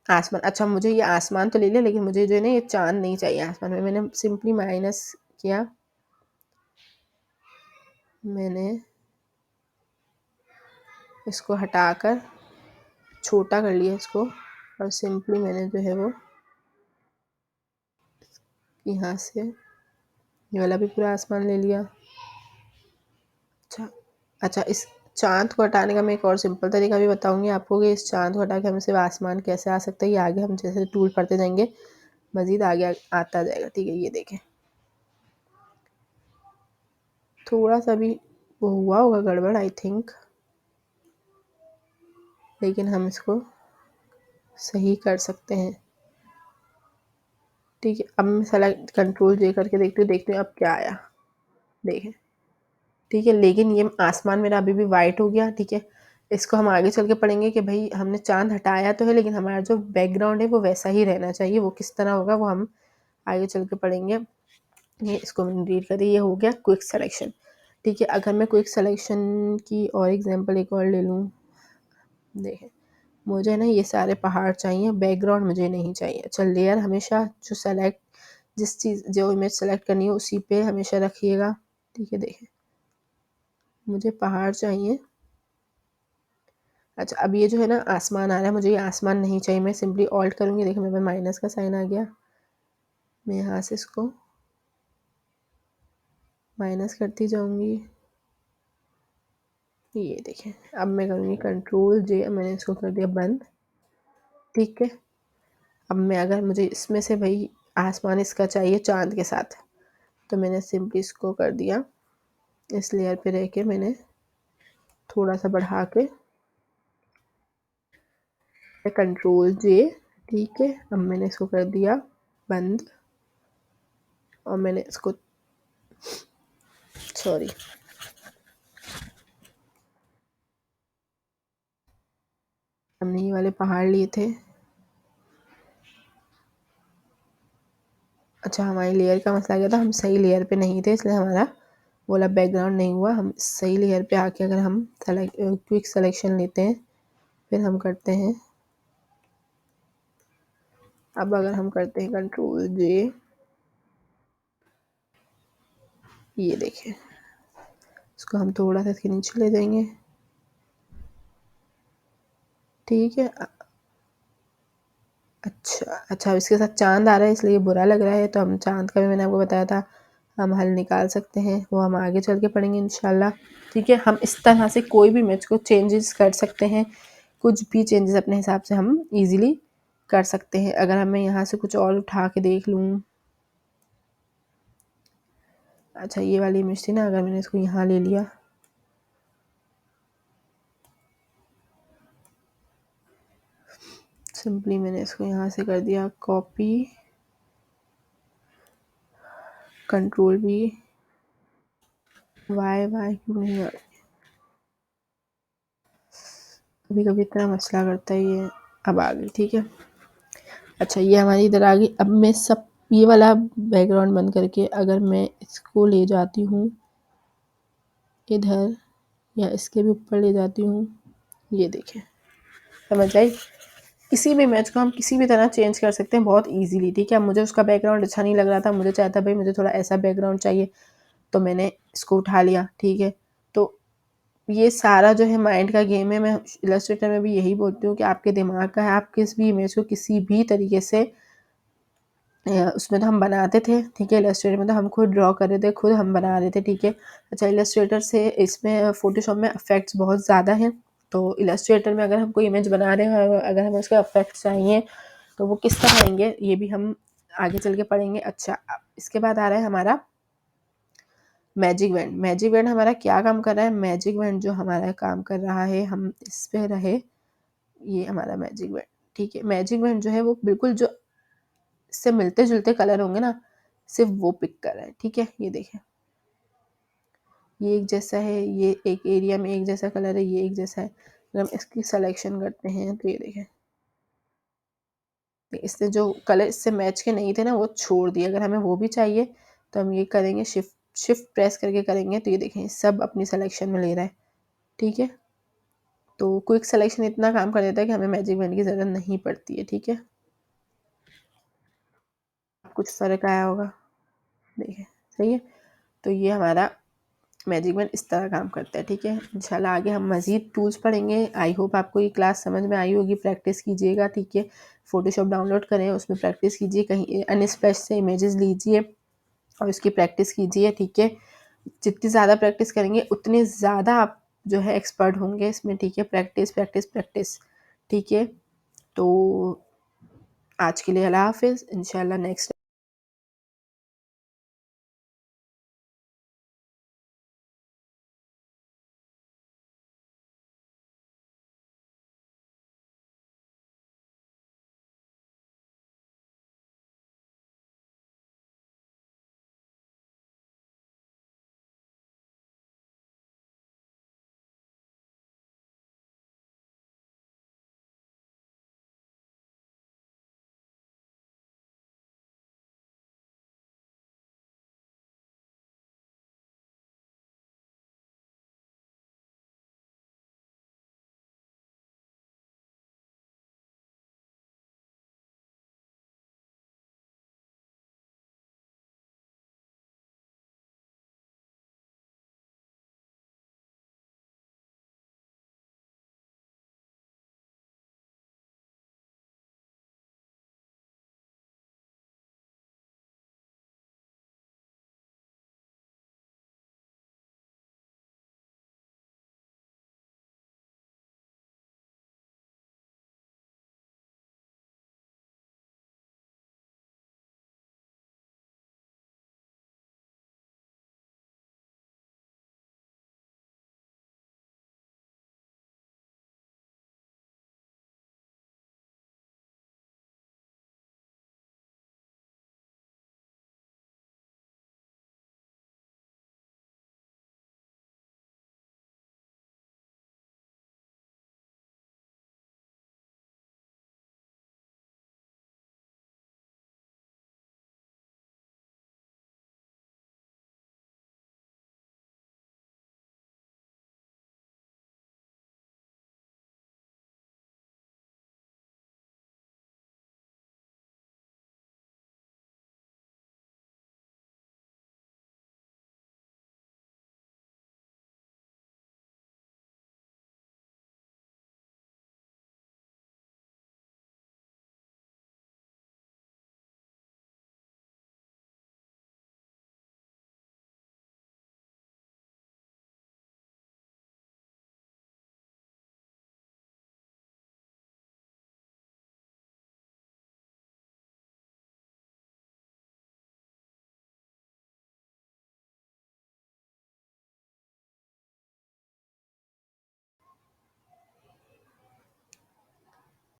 आसमान। अच्छा मुझे ये आसमान तो ले लिया, लेकिन मुझे जो है ना ये चाँद नहीं चाहिए आसमान में, मैंने सिंपली माइनस किया, मैंने इसको हटाकर छोटा कर लिया इसको, और सिंपली मैंने जो है वो यहाँ से ये वाला भी पूरा आसमान ले लिया। अच्छा, अच्छा इस चाँद को हटाने का मैं एक और सिंपल तरीका भी बताऊँगी आपको, कि इस चाँद को हटा के हमें सिर्फ आसमान कैसे आ सकता है, ये आगे हम जैसे टूल पढ़ते जाएंगे मज़ीद आगे आता जाएगा। ठीक है, ये देखें थोड़ा सा भी वो हुआ होगा गड़बड़ आई थिंक, लेकिन हम इसको सही कर सकते हैं। ठीक है, अब मैं सेलेक्ट कंट्रोल जे करके देखती हूँ अब क्या आया, देखें। ठीक है, लेकिन ये आसमान मेरा अभी भी वाइट हो गया। ठीक है, इसको हम आगे चल के पढ़ेंगे कि भाई हमने चाँद हटाया तो है, लेकिन हमारा जो बैकग्राउंड है वो वैसा ही रहना चाहिए, वो किस तरह होगा वो हम आगे चल के पढ़ेंगे। ये इसको मैंने डिलीट कर दिया, ये हो गया क्विक सिलेक्शन। ठीक है, अगर मैं क्विक सिलेक्शन की और एग्जांपल एक और ले लूँ, देखें मुझे ना ये सारे पहाड़ चाहिए, बैकग्राउंड मुझे नहीं चाहिए। अच्छा लेयर हमेशा जो सेलेक्ट जिस चीज़ जो इमेज सेलेक्ट करनी है उसी पे हमेशा रखिएगा। ठीक है, देखें मुझे पहाड़ चाहिए। अच्छा अब ये जो है ना आसमान आ रहा है, मुझे ये आसमान नहीं चाहिए, मैं सिंपली ऑल्ट करूँगी, देखिए मेरे पास माइनस का साइन आ गया, मैं यहाँ से इसको माइनस करती जाऊँगी, ये देखें। अब मैं करूँगी कंट्रोल जे, मैंने इसको कर दिया बंद। ठीक है, अब मैं अगर मुझे इसमें से भाई आसमान इसका चाहिए चाँद के साथ, तो मैंने सिंपली इसको कर दिया, इस लेयर पे रह के मैंने थोड़ा सा बढ़ा के कंट्रोल जे। ठीक है, अब मैंने इसको कर दिया बंद, और मैंने इसको सॉरी हमने ये वाले पहाड़ लिए थे। अच्छा हमारी लेयर का मसला क्या था, हम सही लेयर पे नहीं थे, इसलिए हमारा वाला बैकग्राउंड नहीं हुआ। हम सही लेयर पे आके अगर हम क्विक सिलेक्शन लेते हैं, फिर हम करते हैं, अब अगर हम करते हैं कंट्रोल जे, ये देखें इसको हम थोड़ा सा इसके नीचे ले जाएंगे। ठीक है, अच्छा अच्छा इसके साथ चाँद आ रहा है इसलिए बुरा लग रहा है, तो हम चाँद का भी मैंने आपको बताया था हम हल निकाल सकते हैं, वो हम आगे चल के पढ़ेंगे इंशाल्लाह। ठीक है, हम इस तरह से कोई भी इमेज को चेंजेस कर सकते हैं, कुछ भी चेंजेस अपने हिसाब से हम इजीली कर सकते हैं। अगर हमें यहाँ से कुछ और उठा के देख लूँ, अच्छा ये वाली इमेज थी ना, अगर मैंने इसको यहाँ ले लिया, सिंपली मैंने इसको यहाँ से कर दिया कॉपी, कंट्रोल भी, वाई वाई क्यों नहीं आ रही, कभी कभी इतना मसला करता है ये। अब आ गई, ठीक है। अच्छा ये हमारी इधर आ गई। अब मैं सब ये वाला बैकग्राउंड बंद करके अगर मैं इसको ले जाती हूँ इधर, या इसके भी ऊपर ले जाती हूँ, ये देखें, समझ आई। किसी भी इमेज को हम किसी भी तरह चेंज कर सकते हैं बहुत इजीली, ठीक है। मुझे उसका बैकग्राउंड अच्छा नहीं लग रहा था, मुझे चाहता भाई मुझे थोड़ा ऐसा बैकग्राउंड चाहिए, तो मैंने इसको उठा लिया, ठीक है। तो ये सारा जो है माइंड का गेम है। मैं इलस्ट्रेटर में भी यही बोलती हूँ कि आपके दिमाग का है, आप किस भी इमेज को किसी भी तरीके से उसमें तो हम बनाते थे, ठीक है। इलस्ट्रेटर में तो हम खुद ड्रॉ कर रहे थे, खुद हम बना रहे थे, ठीक है। अच्छा इलस्ट्रेटर से इसमें फ़ोटोशॉप में इफ़ेक्ट्स बहुत ज़्यादा हैं। तो इलस्ट्रेटर में अगर हम कोई इमेज बना रहे हैं और अगर हमें उसके इफ़ेक्ट्स चाहिए तो वो किस तरह आएंगे ये भी हम आगे चल के पढ़ेंगे। अच्छा इसके बाद आ रहा है हमारा मैजिक बैंड। मैजिक बैंड हमारा क्या काम कर रहा है? मैजिक बैंड जो हमारा काम कर रहा है, हम इस पे रहे, ये हमारा मैजिक बैंड, ठीक है। मैजिक बैंड जो है वो बिल्कुल जो इससे मिलते जुलते कलर होंगे ना, सिर्फ वो पिक कर रहा है, ठीक है। ये देखें, ये एक जैसा है, ये एक एरिया में एक जैसा कलर है, ये एक जैसा है। अगर हम इसकी सिलेक्शन करते हैं तो ये देखें, इससे जो कलर इससे मैच के नहीं थे ना वो छोड़ दिए। अगर हमें वो भी चाहिए तो हम ये करेंगे, शिफ्ट शिफ्ट प्रेस करके करेंगे तो ये देखें सब अपनी सिलेक्शन में ले रहा है, ठीक है। तो क्विक सिलेक्शन इतना काम कर देता है कि हमें मैजिक बैंड की ज़रूरत नहीं पड़ती है, ठीक है। कुछ फ़र्क आया होगा, देखिए, सही है। तो ये हमारा मैजिक बैंड इस तरह काम करता है, ठीक है। इंशाल्लाह आगे हम मज़ीद टूल्स पढ़ेंगे। आई होप आपको ये क्लास समझ में आई होगी। प्रैक्टिस कीजिएगा, ठीक है। फ़ोटोशॉप डाउनलोड करें, उसमें प्रैक्टिस कीजिए, कहीं अनस्प्लैश से इमेजेस लीजिए और उसकी प्रैक्टिस कीजिए, ठीक है। जितनी ज़्यादा प्रैक्टिस करेंगे उतनी ज़्यादा आप जो है एक्सपर्ट होंगे इसमें, ठीक है। प्रैक्टिस प्रैक्टिस प्रैक्टिस, ठीक है। तो आज के लिए अल्लाह हाफ़िज़। इंशाल्लाह नेक्स्ट